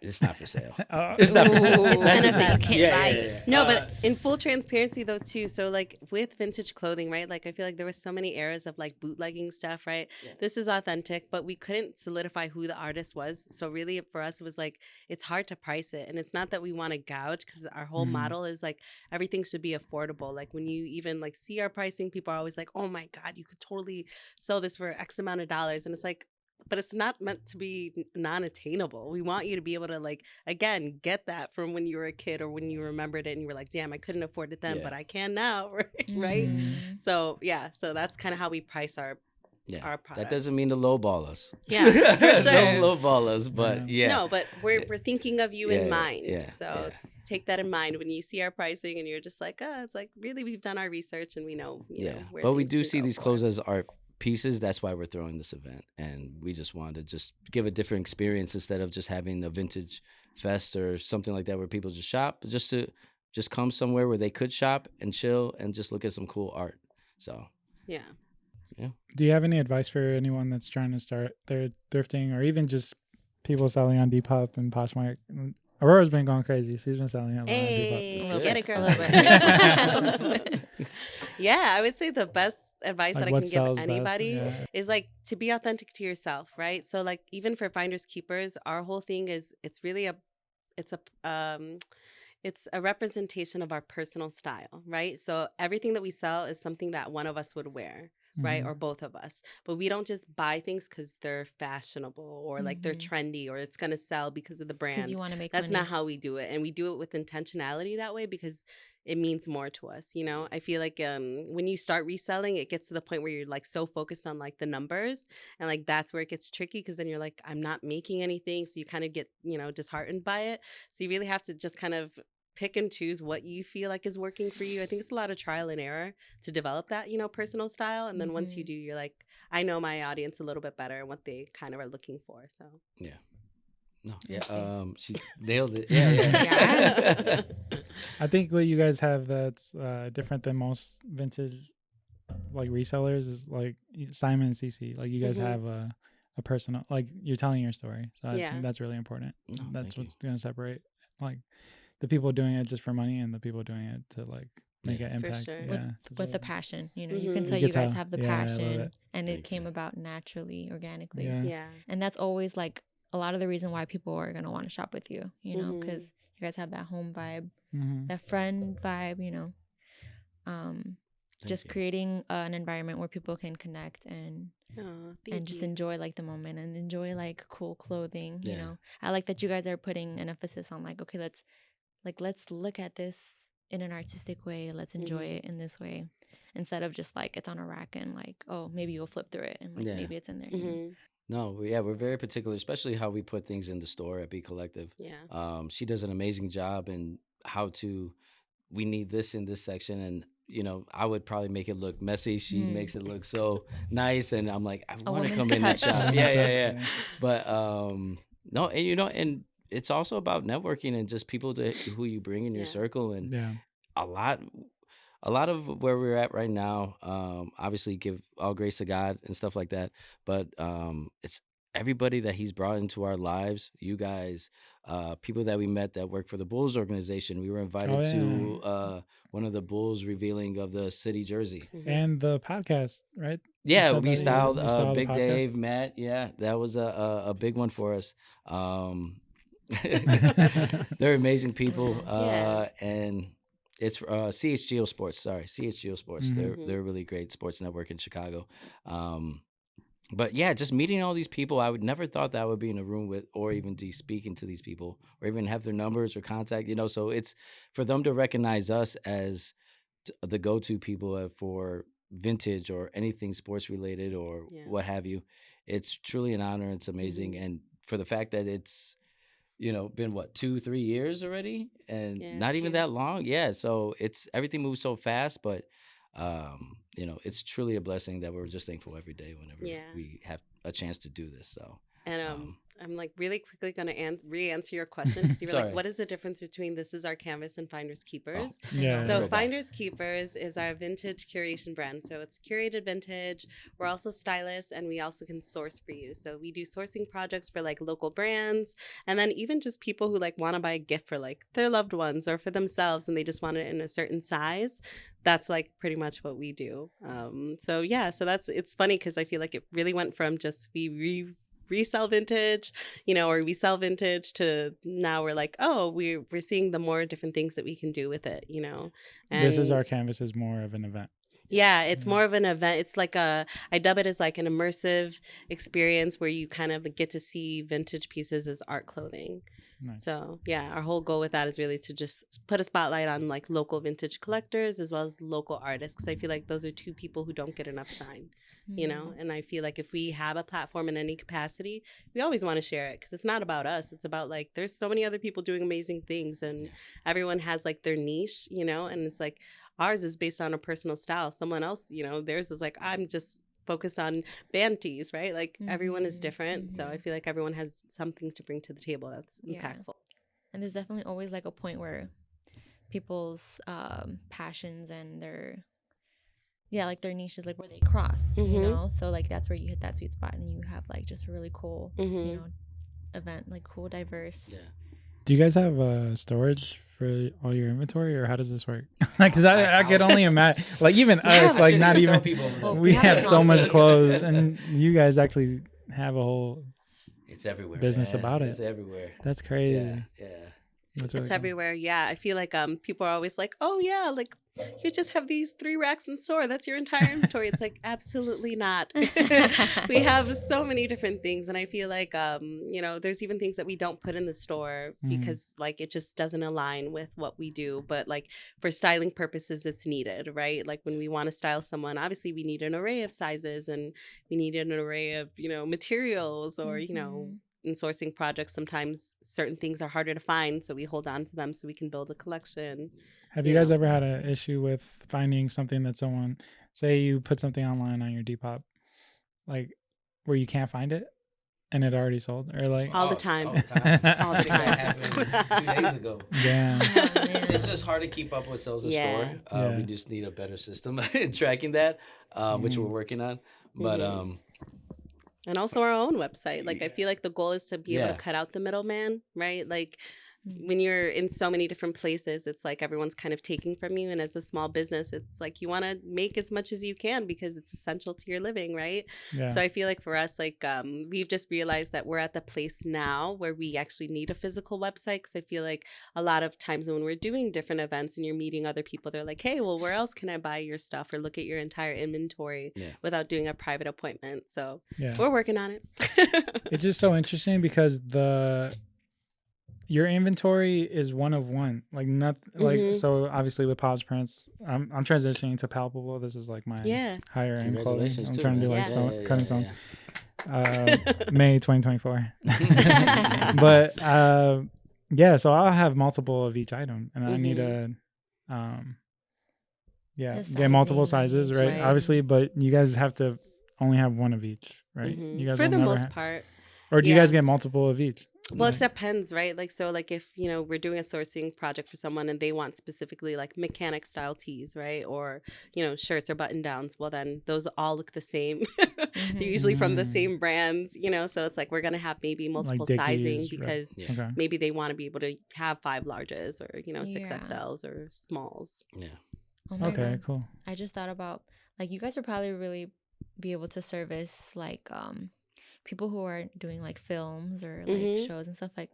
It's not for sale. Oh. It's not for sale. Ooh, That's the benefit, thing. you can't buy it. No, but in full transparency though too, so like with vintage clothing, right? Like I feel like there was so many eras of like bootlegging stuff, right? Yeah. This is authentic, but we couldn't solidify who the artist was. So really for us it was like it's hard to price it. And it's not that we want to gouge, because our whole model is like everything should be affordable. Like when you even like see our pricing, people are always like, oh my God, you could totally sell this for X amount of dollars. And it's like, but it's not meant to be non-attainable. We want you to be able to, like, again, get that from when you were a kid or when you remembered it and you were like, damn, I couldn't afford it then, but I can now, right? So, yeah, so that's kind of how we price our products. That doesn't mean to lowball us. Yeah, for sure. Don't lowball us, but No, but we're thinking of you in mind. Yeah, so take that in mind when you see our pricing and you're just like, it's like, really, we've done our research and we know, you know, where but we things do can see go these for. clothes as art pieces. That's why we're throwing this event, and we just wanted to just give a different experience instead of just having a vintage fest or something like that where people just shop, but just come somewhere where they could shop and chill and just look at some cool art. So yeah. Do you have any advice for anyone that's trying to start their thrifting, or even just people selling on Depop and Poshmark? Aurora's been going crazy. She's been selling a lot on Depop. Get it, girl. A little bit. Yeah, I would say the best advice Like that I what can sells give best, anybody yeah. is like to be authentic to yourself, right? So like even for Finders Keepers, our whole thing is it's a representation of our personal style, right? So everything that we sell is something that one of us would wear, right? Or both of us. But we don't just buy things because they're fashionable or like they're trendy or it's going to sell because of the brand. Because you want to make That's money. not how we do it. And we do it with intentionality that way because it means more to us, you know? I feel like when you start reselling, it gets to the point where you're like so focused on like the numbers and like that's where it gets tricky because then you're like, I'm not making anything. So you kind of get, you know, disheartened by it. So you really have to just kind of pick and choose what you feel like is working for you. I think it's a lot of trial and error to develop that, you know, personal style. And then once you do, you're like, I know my audience a little bit better and what they kind of are looking for. So yeah. No, yeah. She nailed it. Yeah. I think what you guys have that's different than most vintage like resellers is like Simon Cece. Like you guys have a personal, like you're telling your story. So I think that's really important. No, that's what's going to separate like the people doing it just for money and the people doing it to like make an impact. sure. Yeah, with the passion, you know, you can You tell can you guys tell. have the Yeah, I love passion it. and Thank it came you. about naturally, organically. yeah. And that's always like a lot of the reason why people are going to want to shop with you, you know, because you guys have that home vibe, that friend vibe, you know, just creating an environment where people can connect and just enjoy like the moment and enjoy like cool clothing, you know. I like that you guys are putting an emphasis on like, okay, let's look at this in an artistic way, let's enjoy it in this way instead of just like it's on a rack and like, oh, maybe you'll flip through it and like maybe it's in there. You know? No, we're very particular, especially how we put things in the store at Be Collective. Yeah. She does an amazing job in we need this in this section, and you know, I would probably make it look messy. She makes it look so nice, and I'm like, I want to come in and shop. Yeah. But no, and you know, and it's also about networking and just people who you bring in your circle, and a lot of where we're at right now, obviously give all grace to God and stuff like that. But it's everybody that he's brought into our lives, you guys, people that we met that work for the Bulls organization. We were invited to one of the Bulls revealing of the city jersey. And the podcast, right? Yeah, we styled Big the Dave, Matt. Yeah, that was a big one for us. They're amazing people. And it's CHGO Sports. Sorry, CHGO Sports. They're a really great sports network in Chicago. But yeah, just meeting all these people, I would never thought that I would be in a room with, or even be speaking to these people, or even have their numbers or contact. You know, so it's for them to recognize us as the go-to people for vintage or anything sports related or what have you. it's truly an honor. It's amazing. And for the fact that it's, been what, 2-3 years already, and not even that long. Yeah. So everything moves so fast, but it's truly a blessing that we're just thankful every day whenever we have a chance to do this. So, and I'm like really quickly going to re-answer your question because you were like, what is the difference between This Is Our Canvas and FINDERZ KEEPERZ? Oh, yeah. So FINDERZ KEEPERZ is our vintage curation brand. So it's curated vintage. We're also stylists, and we also can source for you. So we do sourcing projects for like local brands, and then even just people who like want to buy a gift for like their loved ones or for themselves, and they just want it in a certain size. That's like pretty much what we do. So it's funny because I feel like it really went from just resell vintage, or we sell vintage, to now we're like, oh, we're seeing the more different things that we can do with it, And This Is Our Canvas is more of an event. Yeah, it's more of an event. It's like I dub it as like an immersive experience where you kind of get to see vintage pieces as art clothing. Nice. So yeah, our whole goal with that is really to just put a spotlight on like local vintage collectors as well as local artists, because I feel like those are two people who don't get enough shine, and I feel like if we have a platform in any capacity, we always want to share it, because it's not about us. It's about like there's so many other people doing amazing things, and everyone has like their niche, and it's like ours is based on a personal style. Someone else, theirs is like, I'm just focused on band tees, right? Like everyone is different. So I feel like everyone has some things to bring to the table that's impactful. And there's definitely always like a point where people's passions and their niches, like where they cross, so like that's where you hit that sweet spot and you have like just a really cool event, like cool, diverse. Do you guys have storage for all your inventory, or how does this work? Like, because I could only imagine, like even us, like not even we have so much clothes, and you guys actually have a whole it's everywhere business about it. It's everywhere. That's crazy. Yeah. It's really everywhere. Yeah, I feel like people are always like, oh yeah, like you just have these 3 racks in the store, that's your entire inventory. It's like, absolutely not. We have so many different things, and I feel like there's even things that we don't put in the store because like it just doesn't align with what we do, but like for styling purposes it's needed, right? Like when we want to style someone, obviously we need an array of sizes, and we need an array of materials, or in sourcing projects, sometimes certain things are harder to find, so we hold on to them so we can build a collection. Have you guys ever had an issue with finding something that someone, say you put something online on your Depop, like where you can't find it and it already sold, or like all the time? All the time. All the time. That happened 2 days ago. Yeah. It's just hard to keep up with sales in store. We just need a better system in tracking that, which we're working on. But and also our own website. Like I feel like the goal is to be able to cut out the middleman, right? Like when you're in so many different places, it's like everyone's kind of taking from you. And as a small business, it's like you want to make as much as you can because it's essential to your living, right? Yeah. So I feel like for us, like we've just realized that we're at the place now where we actually need a physical website, because I feel like a lot of times when we're doing different events and you're meeting other people, they're like, hey, well, where else can I buy your stuff or look at your entire inventory without doing a private appointment? So we're working on it. It's just so interesting because your inventory is one of one, like not like so. Obviously, with Pablo's prints, I'm transitioning to palpable. This is like my higher end clothing. I'm trying to do like cutting some May 2024. But so I'll have multiple of each item, and I need to get multiple sizes, right? Obviously, but you guys have to only have one of each, right? You guys for the most part, or do you guys get multiple of each? Well, it depends, right? Like, so like if, we're doing a sourcing project for someone and they want specifically like mechanic style tees, right? Or, shirts or button downs. Well, then those all look the same. They're usually from the same brands, so it's like we're going to have maybe multiple like sizing because maybe they want to be able to have 5 larges or, 6XLs or smalls. Yeah. Oh okay, cool. I just thought about like you guys would probably really be able to service like people who are doing like films or like shows and stuff like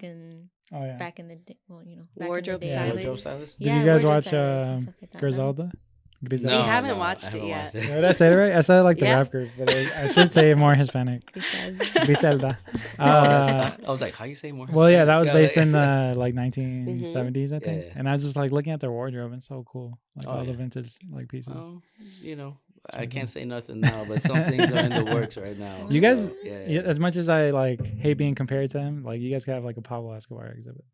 in back in the day, back wardrobe in the day. Wardrobe stylist. Did you guys watch Griselda? We haven't watched it yet. Did I say it right? I said it like the rap group, but I should say it more Hispanic. Griselda. I was like, how you say more Hispanic? Well, yeah, that was based in the like 1970s, I think. And I was just like looking at their wardrobe, and so cool, like all the vintage like pieces. I can't say nothing now, but some things are in the works right now. You guys, so, as much as I like hate being compared to him, like you guys could have like a Pablo Escobar exhibit.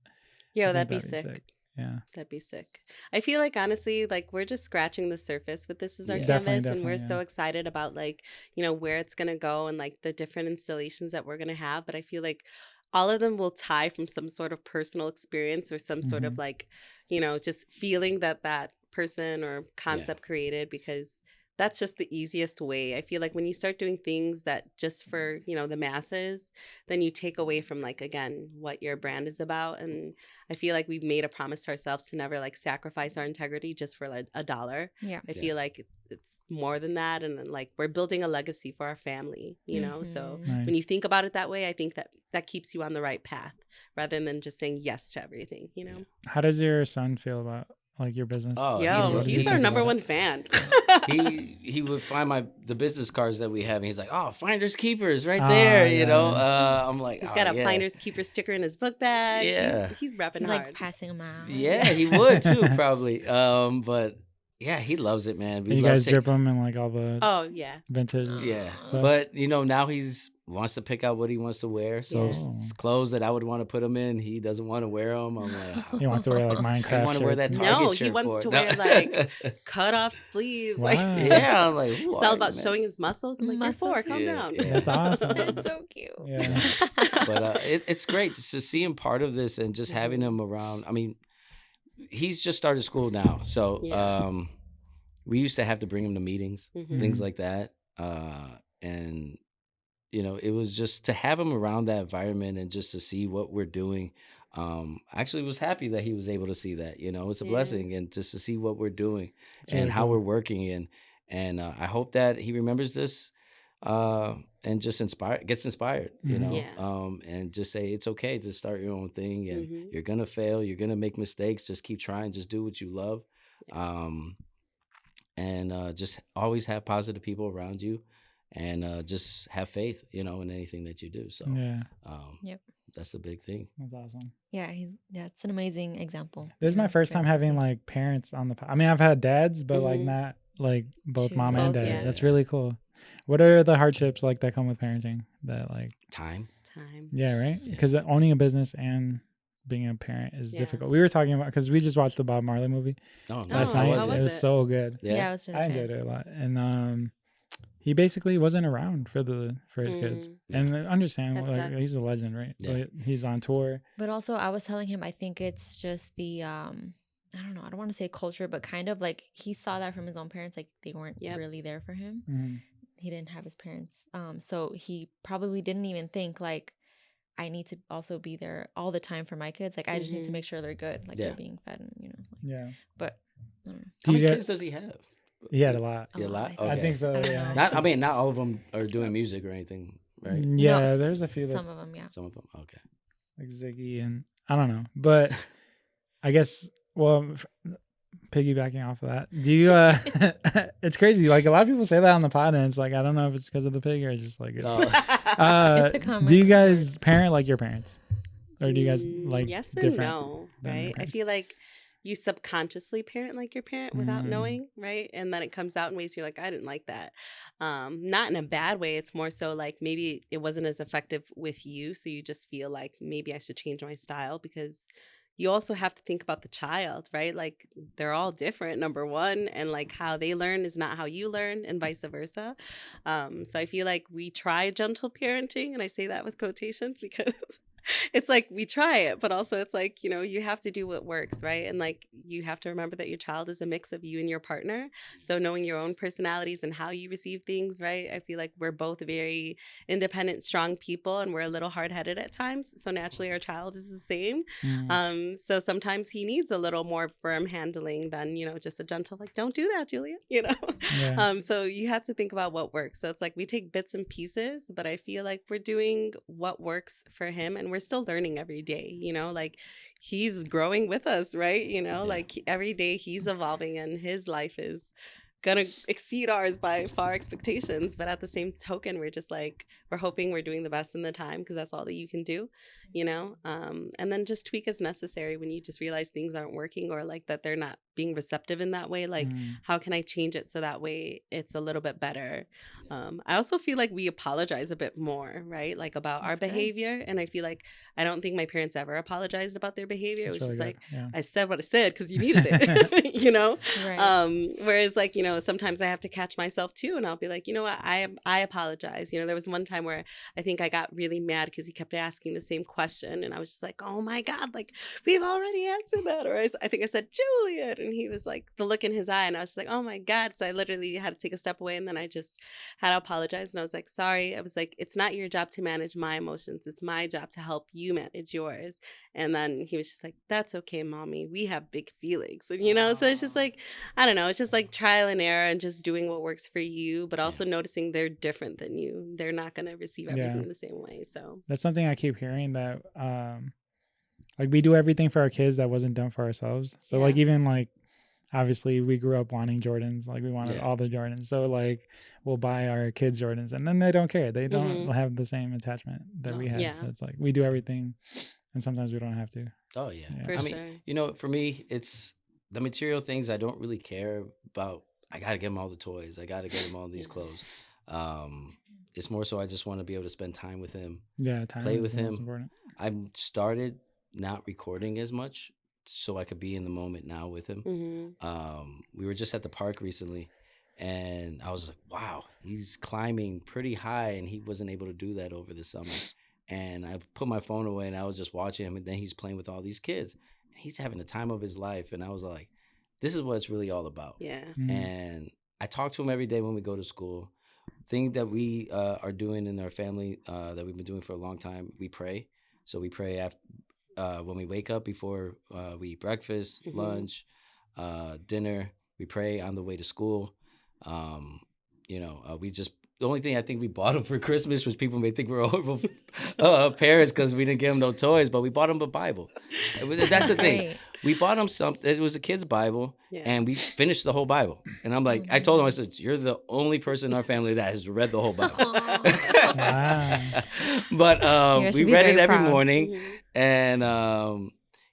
Yo, that'd be sick. Yeah, that'd be sick. I feel like honestly, like we're just scratching the surface with This Is Our Yeah. Canvas, and we're so excited about like, you know, where it's gonna go and like the different installations that we're gonna have. But I feel like all of them will tie from some sort of personal experience or some sort of like, you know, just feeling that that person or concept created, because that's just the easiest way. I feel like when you start doing things that just for, you know, the masses, then you take away from like, again, what your brand is about. And I feel like we've made a promise to ourselves to never like sacrifice our integrity just for like $1. Yeah. I feel like it's more than that. And then, like, we're building a legacy for our family, you know? So when you think about it that way, I think that that keeps you on the right path rather than just saying yes to everything, you know? How does your son feel about like your business? Oh, yo, he's our number one fan. he would find the business cards that we have, and he's like, "Oh, Finders Keepers, right there." Yeah. You know, I'm like, he's got a Finders Keeper sticker in his book bag. Yeah, he's repping he's hard. like passing them out. Yeah, he would too, probably. But yeah, he loves it, man. You guys drip him in like all the vintage. Yeah, stuff. but you know, now wants to pick out what he wants to wear. So clothes that I would want to put him in, he doesn't want to wear them. I'm like, he wants to wear like Minecraft. I want to wear that Target no, shirt he wants for to it. wear like cut off sleeves. Wow. Like yeah, I'm like, it's all about showing his muscles. I'm like, you're Muscles. four, calm down. Yeah. That's awesome. That's so cute. Yeah. But it's great just to see him part of this and just having him around. I mean, he's just started school now, so we used to have to bring him to meetings, things like that, and you know, it was just to have him around that environment and just to see what we're doing. I actually was happy that he was able to see that. You know, it's a blessing, and just to see what we're doing and how we're working, and I hope that he remembers this and just gets inspired. You know, and just say it's okay to start your own thing, and you're gonna fail, you're gonna make mistakes. Just keep trying, just do what you love, and just always have positive people around you. And just have faith, you know, in anything that you do. So, that's the big thing. That's awesome. Yeah, it's an amazing example. This is my first time having like parents on the. I mean, I've had dads, but like not like both mom and dad. Yeah. That's really cool. What are the hardships like that come with parenting? That like time. Yeah, right. Because owning a business and being a parent is difficult. We were talking about because we just watched the Bob Marley movie last night. It was so good. Yeah, it was really I enjoyed it a lot, and he basically wasn't around for his kids, and I understand like, he's a legend, right? Yeah. But he's on tour. But also, I was telling him, I think it's just the I don't know, I don't want to say culture, but kind of like he saw that from his own parents, like they weren't really there for him. He didn't have his parents, so he probably didn't even think like, I need to also be there all the time for my kids. Like I just need to make sure they're good, like they're being fed, and you know. Like, but I don't know. How many kids does he have? He had a lot. A lot? Okay. I think so. Yeah. Not all of them are doing music or anything, right? Yeah, No, there's a few. Some of them, yeah. Some of them, okay. Like Ziggy and I don't know, but I guess piggybacking off of that, do you? It's crazy. Like a lot of people say that on the pod, and it's like I don't know if it's because of the pig or just like. It's a common do you guys parent like your parents, or do you guys like yes and different? no, right? I feel like you subconsciously parent like your parent without knowing, right? And then it comes out in ways you're like, I didn't like that. Not in a bad way. It's more so like maybe it wasn't as effective with you. So you just feel like maybe I should change my style, because you also have to think about the child, right? Like they're all different, number one, and like how they learn is not how you learn, and vice versa. So I feel like we try gentle parenting, and I say that with quotations because it's like we try it, but also it's like, you know, you have to do what works, right? And like you have to remember that your child is a mix of you and your partner. So knowing your own personalities and how you receive things, right? I feel like we're both very independent, strong people, and we're a little hard-headed at times. So naturally our child is the same. So sometimes he needs a little more firm handling than, you know, just a gentle, like, don't do that, Julia, you know? So you have to think about what works. So it's like we take bits and pieces, but I feel like we're doing what works for him, and we're still learning every day, you know, like he's growing with us, right? You know, like every day he's evolving and his life is gonna exceed ours by far expectations. But at the same token, we're just like, we're hoping we're doing the best in the time, because that's all that you can do, you know. And then just tweak as necessary when you just realize things aren't working, or like that they're not being receptive in that way. Like, how can I change it so that way it's a little bit better? I also feel like we apologize a bit more, right? Like about our behavior. And I feel like I don't think my parents ever apologized about their behavior. It was just like, I said what I said because you needed it, you know? Right. Whereas like, you know, sometimes I have to catch myself too, and I'll be like, you know what, I apologize. You know, there was one time where I think I got really mad because he kept asking the same question, and I was just like, oh my God, like we've already answered that. Or I think I said Juliet, and he was like, the look in his eye, and I was like, oh my God. So I literally had to take a step away, and then I just had to apologize, and I was like, sorry. I was like, it's not your job to manage my emotions, it's my job to help you manage yours. And then he was just like, that's okay, mommy, we have big feelings. And you know, so it's just like, I don't know, it's just like trial and error and just doing what works for you, but also noticing they're different than you. They're not going to receive everything the same way. So that's something I keep hearing, that like we do everything for our kids that wasn't done for ourselves. So like, even like, obviously we grew up wanting Jordans, like we wanted all the Jordans, so like we'll buy our kids Jordans, and then they don't care, they don't have the same attachment that we had. So it's like we do everything, and sometimes we don't have to. For I mean, you know, for me, it's the material things I don't really care about. I gotta get him all the toys, I gotta get him all these clothes. It's more so I just want to be able to spend time with him, time play with him. I've started not recording as much so I could be in the moment now with him. We were just at the park recently, and I was like, wow, he's climbing pretty high, and he wasn't able to do that over the summer. And I put my phone away, and I was just watching him, and then he's playing with all these kids. He's having the time of his life, and I was like, this is what it's really all about. And I talk to him every day when we go to school. Thing that we are doing in our family that we've been doing for a long time, we pray. So we pray after when we wake up, before we eat breakfast, lunch, dinner. We pray on the way to school. You know, we just, the only thing I think we bought him for Christmas, which people may think we're horrible parents because we didn't give him no toys, but we bought him a Bible. That's the thing. We bought him something. It was a kid's Bible, and we finished the whole Bible. And I'm like, I told him, I said, you're the only person in our family that has read the whole Bible. But we read it every morning, and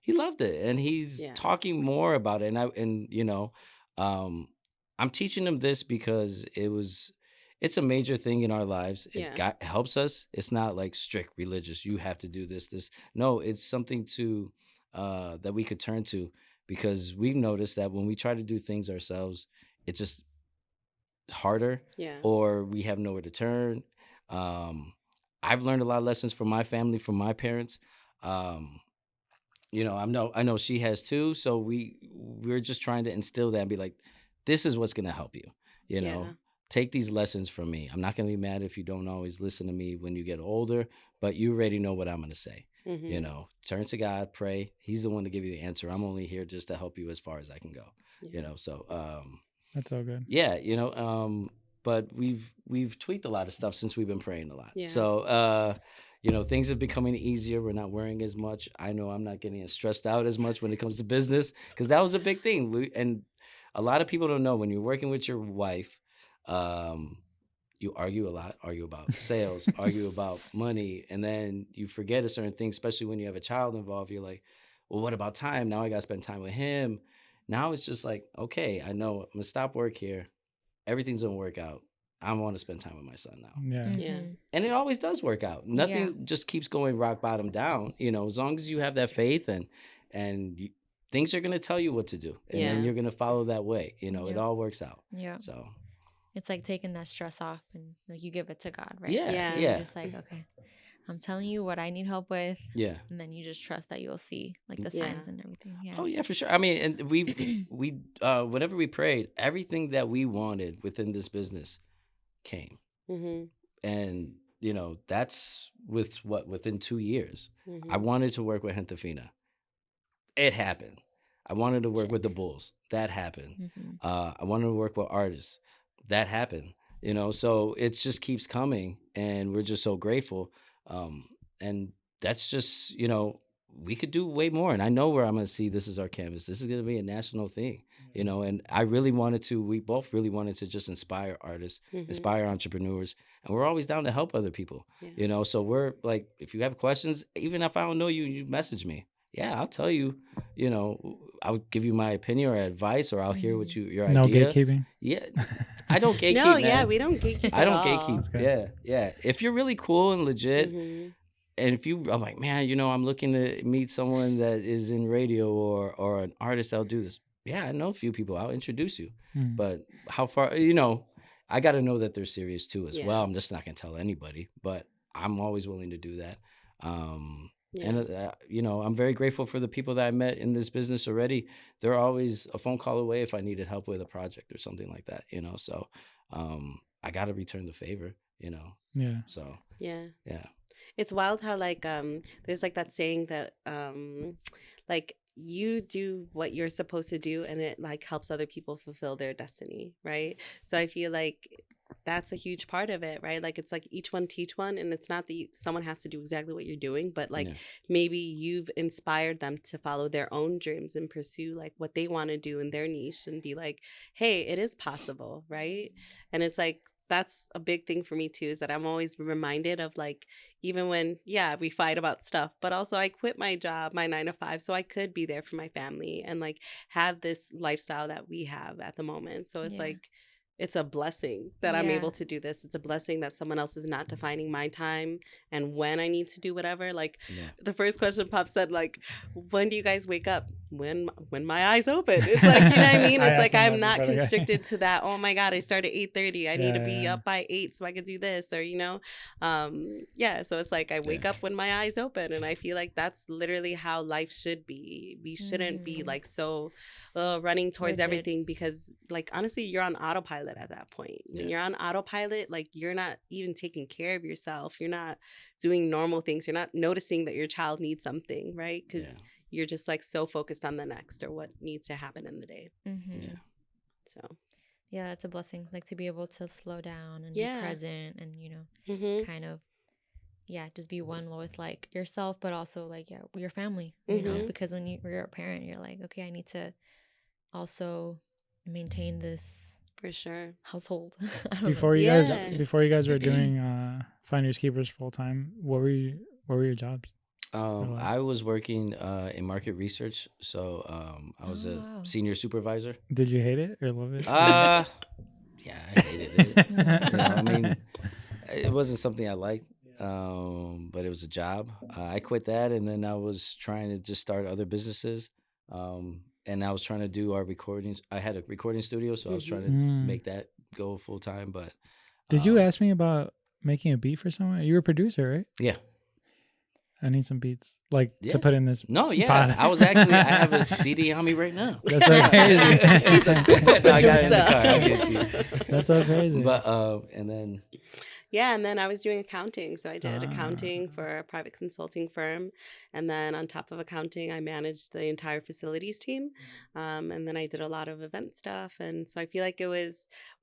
he loved it, and he's talking more about it. And you know, I'm teaching him this because it's a major thing in our lives. It helps us. It's not like strict religious. You have to do this. No, it's something to that we could turn to, because we've noticed that when we try to do things ourselves, it's just harder, or we have nowhere to turn. I've learned a lot of lessons from my family, from my parents. You know, I know she has too. So we're just trying to instill that and be like, this is what's going to help you. You know, take these lessons from me. I'm not going to be mad if you don't always listen to me when you get older, but you already know what I'm going to say. You know, turn to God, pray. He's the one to give you the answer. I'm only here just to help you as far as I can go. You know, so that's all good. Yeah, you know, but we've tweaked a lot of stuff since we've been praying a lot. So you know, things are becoming easier. We're not worrying as much. I know I'm not getting stressed out as much when it comes to business, because that was a big thing. And a lot of people don't know, when you're working with your wife, you argue a lot, argue about sales, argue about money, and then you forget a certain thing, especially when you have a child involved. You're like, well, what about time? Now I got to spend time with him. Now it's just like, okay, I know I'm going to stop work here. Everything's going to work out. I want to spend time with my son now. And it always does work out. Nothing just keeps going rock bottom down. You know, as long as you have that faith, and things are going to tell you what to do, and then you're going to follow that way. You know, it all works out. So it's like taking that stress off, and like you give it to God, right? Yeah. You're just like, okay, I'm telling you what I need help with. And then you just trust that you'll see like the signs and everything. Oh yeah, for sure. I mean, and we whenever we prayed, everything that we wanted within this business came. And you know, that's within 2 years. I wanted to work with Gentafina. It happened. I wanted to work with the Bulls. That happened. I wanted to work with artists. That happened. You know, so it just keeps coming, and we're just so grateful. And that's just, you know, we could do way more. And I know where I'm going to see this is our canvas. This is going to be a national thing. you know, and we both really wanted to just inspire artists, inspire entrepreneurs, and we're always down to help other people, you know. So we're like, if you have questions, even if I don't know you, you message me. Yeah, I'll tell you, you know, I'll give you my opinion or advice, or I'll hear what your idea. No gatekeeping. Yeah, I don't gatekeep. No, man. yeah, we don't gatekeep. I don't at all. gatekeep. Yeah. If you're really cool and legit, and if I'm like, man, you know, I'm looking to meet someone that is in radio or an artist that'll do this. Yeah, I know a few people. I'll introduce you. But how far, you know, I got to know that they're serious too as well. I'm just not gonna tell anybody, but I'm always willing to do that. And, you know, I'm very grateful for the people that I met in this business already. They're always a phone call away if I needed help with a project or something like that, you know. So I got to return the favor, you know. Yeah. So, yeah. It's wild how, like, there's, like, that saying that, like, you do what you're supposed to do and it, like, helps other people fulfill their destiny, right? So I feel like that's a huge part of it, right? Like, it's like each one teach one, and it's not that someone has to do exactly what you're doing, but like maybe you've inspired them to follow their own dreams and pursue like what they want to do in their niche and be like, hey, it is possible, right? And it's like, that's a big thing for me too, is that I'm always reminded of like, even when, we fight about stuff, but also I quit my job, my 9 to 5, so I could be there for my family and like have this lifestyle that we have at the moment. So it's like, it's a blessing that I'm able to do this. It's a blessing that someone else is not defining my time and when I need to do whatever. Like the first question Pop said, like, when do you guys wake up? When my eyes open. It's like, you know what I mean? It's like I'm not constricted to that. Oh my God, I start at 8:30. I need to be up by 8 so I can do this, or you know, So it's like I wake up when my eyes open, and I feel like that's literally how life should be. We shouldn't be like so running towards everything, because like honestly, you're on autopilot at that point. When you're on autopilot, like you're not even taking care of yourself. You're not doing normal things. You're not noticing that your child needs something, right? Because you're just like so focused on the next or what needs to happen in the day. So yeah, it's a blessing, like to be able to slow down and be present and, you know, kind of just be one with like yourself, but also like your family, you know, because when you're a parent, you're like, okay, I need to also maintain this for sure household. Before you guys were doing Finders Keepers full time, what were your jobs? I was working in market research, so I was a senior supervisor. Did you hate it or love it? Yeah, I hated it. You know, I mean, it wasn't something I liked, but it was a job. I quit that, and then I was trying to just start other businesses, and I was trying to do our recordings. I had a recording studio, so I was trying to make that go full time. But did you ask me about making a beat for someone? You were a producer, right? Yeah. I need some beats, like to put in this. No, yeah, I have a CD on me right now. That's so crazy. He's a super producer. I got it in the car. I'll get it to you. That's so crazy. But and then. Yeah, and then I was doing accounting. So I did accounting for a private consulting firm. And then on top of accounting, I managed the entire facilities team. And then I did a lot of event stuff. And so I feel like it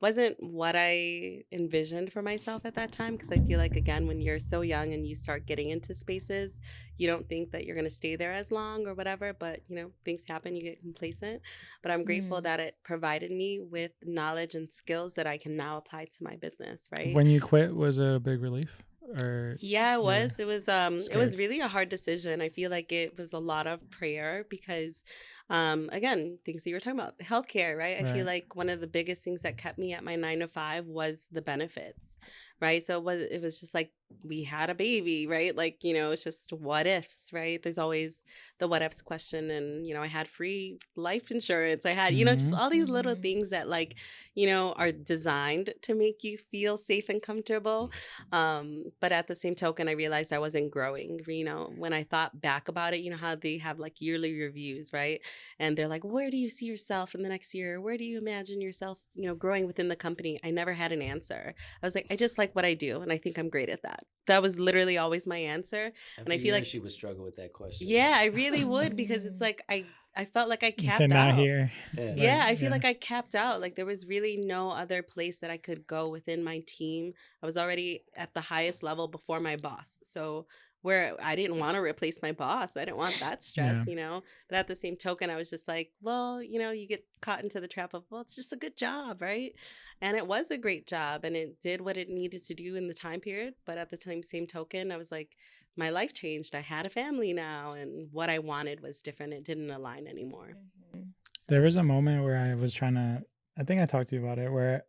wasn't what I envisioned for myself at that time. Because I feel like, again, when you're so young and you start getting into spaces, you don't think that you're going to stay there as long or whatever. But, you know, things happen, you get complacent. But I'm grateful that it provided me with knowledge and skills that I can now apply to my business, right? When you quit, was it a big relief? Or it was. It was really a hard decision. I feel like it was a lot of prayer because again, things that you were talking about, healthcare, right? I feel like one of the biggest things that kept me at my 9 to 5 was the benefits, right? So it was just like we had a baby, right? Like, you know, it's just what ifs, right? There's always the what ifs question. And, you know, I had free life insurance. I had, you know, just all these little things that like, you know, are designed to make you feel safe and comfortable. But at the same token, I realized I wasn't growing, you know, when I thought back about it, you know, how they have like yearly reviews, right? And they're like, where do you see yourself in the next year? Where do you imagine yourself, you know, growing within the company? I never had an answer. I was like, I just like what I do. And I think I'm great at that. That was literally always my answer. And I feel like she would struggle with that question. Yeah, I really would, because it's like, I felt like I capped out. Not here. Yeah, I feel like I capped out. Like there was really no other place that I could go within my team. I was already at the highest level before my boss. So where I didn't want to replace my boss. I didn't want that stress, you know. But at the same token, I was just like, well, you know, you get caught into the trap of, well, it's just a good job, right? And it was a great job, and it did what it needed to do in the time period. But at the same token, I was like, my life changed. I had a family now, and what I wanted was different. It didn't align anymore. Mm-hmm. So. There was a moment where I was trying to, I think I talked to you about it, where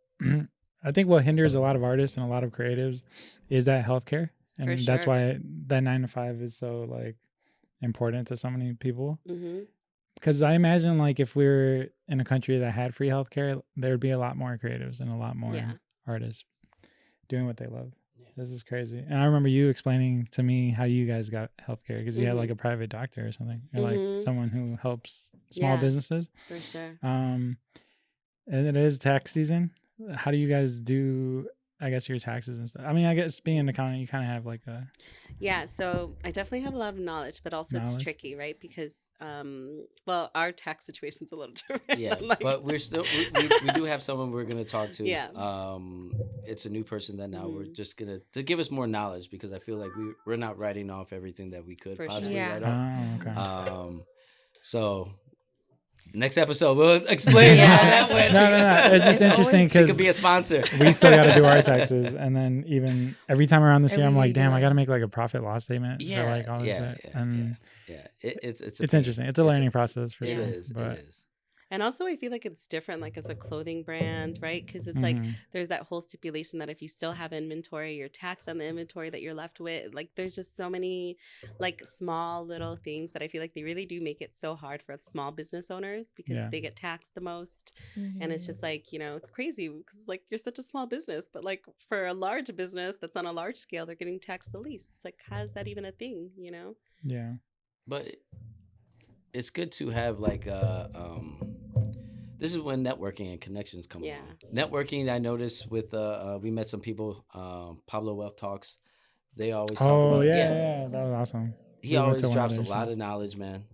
I think what hinders a lot of artists and a lot of creatives is that healthcare. And that's why that 9 to 5 is so like important to so many people. Because I imagine like if we were in a country that had free healthcare, there would be a lot more creatives and a lot more artists doing what they love. This is crazy. And I remember you explaining to me how you guys got healthcare because you had like a private doctor or something, or like someone who helps small businesses. For sure. And it is tax season. How do you guys do, I guess, your taxes and stuff? I mean, I guess being an accountant, you kind of have like a... Yeah, so I definitely have a lot of knowledge, but also it's tricky, right? Because, well, our tax situation's a little different. Yeah, like... but we're still, we do have someone we're going to talk to. Yeah. It's a new person that now we're just going to give us more knowledge, because I feel like we're not writing off everything that we could possibly write off. Oh, okay. So... next episode, we'll explain how that went. No. It's just interesting because she could be a sponsor. We still got to do our taxes, and then even every time around this year, I'm like, damn, I got to make like a profit loss statement for like all this shit. And it's interesting. It's a learning process for sure. It is. And also, I feel like it's different, like as a clothing brand, right? Because it's like there's that whole stipulation that if you still have inventory, you're taxed on the inventory that you're left with. Like there's just so many like small little things that I feel like they really do make it so hard for small business owners because they get taxed the most. And it's just like, you know, it's crazy because like you're such a small business, but like for a large business that's on a large scale, they're getting taxed the least. It's like, how is that even a thing, you know? Yeah. But it's good to have like this is when networking and connections come along. Networking, I noticed with we met some people, Pablo Wealth Talks. They always talk about that was awesome. He always drops a lot of knowledge, man.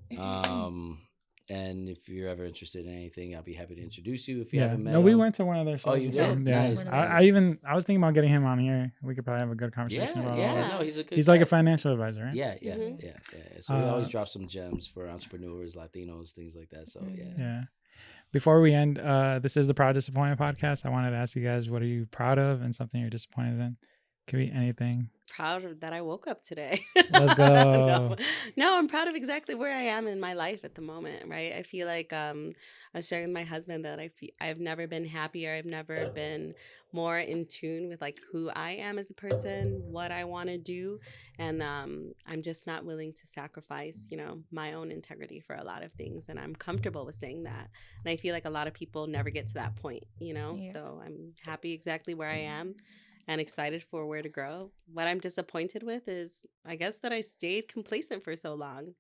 And if you're ever interested in anything, I'll be happy to introduce you if you haven't met him. We went to one of their shows. Oh, you did? Yeah. Nice. I was thinking about getting him on here. We could probably have a good conversation about it. No, he's a good He's guy. like a financial advisor, right? Yeah. So he always drops some gems for entrepreneurs, Latinos, things like that. So Yeah. Before we end, this is the Proud Disappointed podcast. I wanted to ask you guys, what are you proud of and something you're disappointed in? Could be anything. Proud that I woke up today. Let's go. No, I'm proud of exactly where I am in my life at the moment, right? I feel like I was sharing with my husband that I've never been happier. I've never been more in tune with like who I am as a person, what I want to do. And I'm just not willing to sacrifice, you know, my own integrity for a lot of things. And I'm comfortable with saying that. And I feel like a lot of people never get to that point, you know? Yeah. So I'm happy exactly where I am. And excited for where to grow. What I'm disappointed with is, I guess, that I stayed complacent for so long,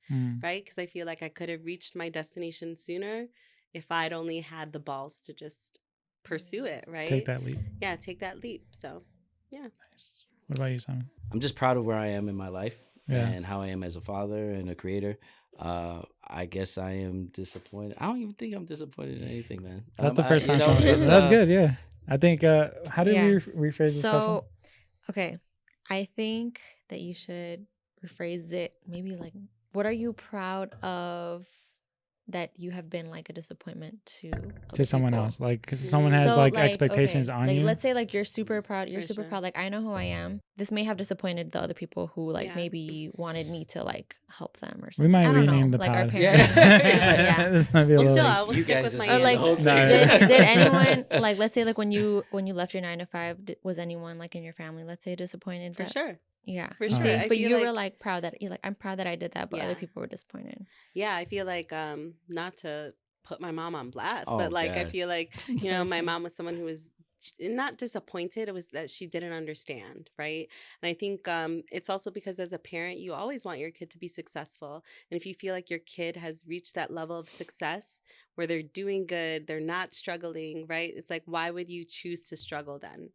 right? Because I feel like I could have reached my destination sooner if I'd only had the balls to just pursue it, right? Take that leap. Yeah, take that leap. So, yeah. Nice. What about you, Simon? I'm just proud of where I am in my life and how I am as a father and a creator. I guess I am disappointed. I don't even think I'm disappointed in anything, man. That's the first time someone said that. That's good, yeah. I think, how did we rephrase this question? Okay, I think that you should rephrase it maybe like, what are you proud of that you have been like a disappointment to someone else? Like, because someone has like expectations on you. Let's say like you're super proud. You're super proud. Like, I know who I am. This may have disappointed the other people who like maybe wanted me to like help them or something. We might rename the like pod. Our parents. This might be a little. I will stick with my like, did anyone like, let's say like when you left your 9 to 5, was anyone like in your family, let's say, disappointed? For sure. Yeah, for sure. But you were like proud that you're like, I'm proud that I did that, but other people were disappointed. Yeah, I feel like not to put my mom on blast, but like God. I feel like, you know, my mom was someone who was not disappointed. It was that she didn't understand, right? And I think it's also because as a parent, you always want your kid to be successful. And if you feel like your kid has reached that level of success where they're doing good, they're not struggling, right? It's like, why would you choose to struggle then?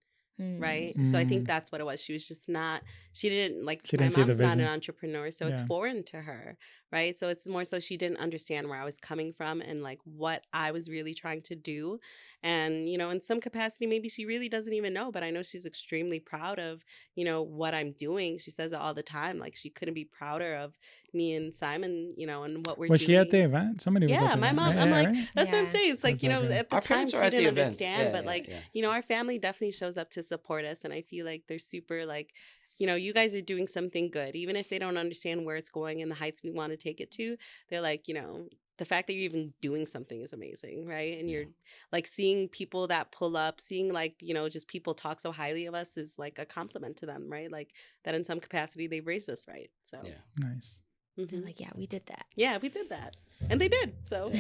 Right. So I think that's what it was. She was just not, my mom's not an entrepreneur, so it's foreign to her. right? So it's more so she didn't understand where I was coming from and like what I was really trying to do. And, you know, in some capacity, maybe she really doesn't even know, but I know she's extremely proud of, you know, what I'm doing. She says it all the time. Like she couldn't be prouder of me and Simon, you know, and what we're doing. Was she at the event? Somebody was at Yeah, the my event. mom. Yeah, I'm yeah, like, right? that's what I'm Yeah. saying. It's like, That's you know, okay. at the Our time parents she are at the didn't events. understand, Yeah, but yeah, like, yeah. you know, our family definitely shows up to support us. And I feel like they're super like, you know, you guys are doing something good. Even if they don't understand where it's going and the heights we want to take it to, they're like, you know, the fact that you're even doing something is amazing, right? And you're like seeing people that pull up, seeing like, you know, just people talk so highly of us is like a compliment to them, right? Like that in some capacity they've raised us right. So Yeah. Nice. They're like, yeah, we did that. yeah, we did that. And they did. So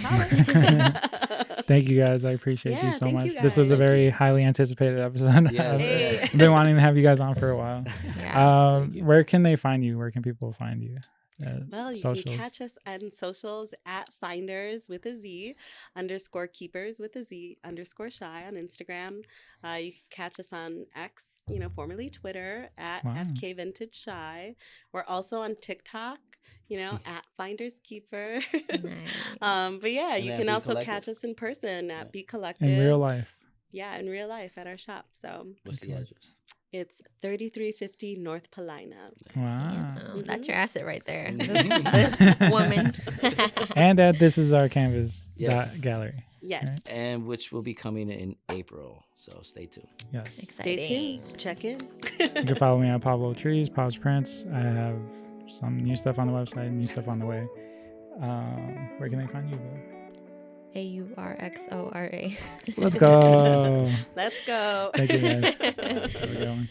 Thank you guys. I appreciate you Yeah, so thank much. you This was a guys. very highly anticipated episode. Yes, Hey. yes. I've been wanting to have you guys on for a while. Yeah. Thank you. Where can they find you? Where can people find you? Well, you Socials. can catch us on socials at FINDERZ with a Z _ keepers with a Z _ shy on Instagram. You can catch us on X, you know, formerly Twitter at Wow. FK Vintage Shy. We're also on TikTok, you know, at FINDERZ KEEPERZ. Nice. But yeah, And you at can Be also Collective. catch us in person at Yeah. Be Collective. In real life. Yeah, in real life at our shop. So What's the address? it's 3350 North Paulina. Wow. That's your asset right there. Mhm. This woman. And at This Is Our Canvas Yes. gallery. Yes. Right. And which will be coming in April. So stay tuned. Yes. Stay Exciting. tuned. Check in. You can follow me at Pablo Trees, Pablo's Prints. I have some new stuff on the website, new stuff on the way. Where can they find you, Boo? AURXORA. Let's go. Let's go. Thank you, guys. Have a good one.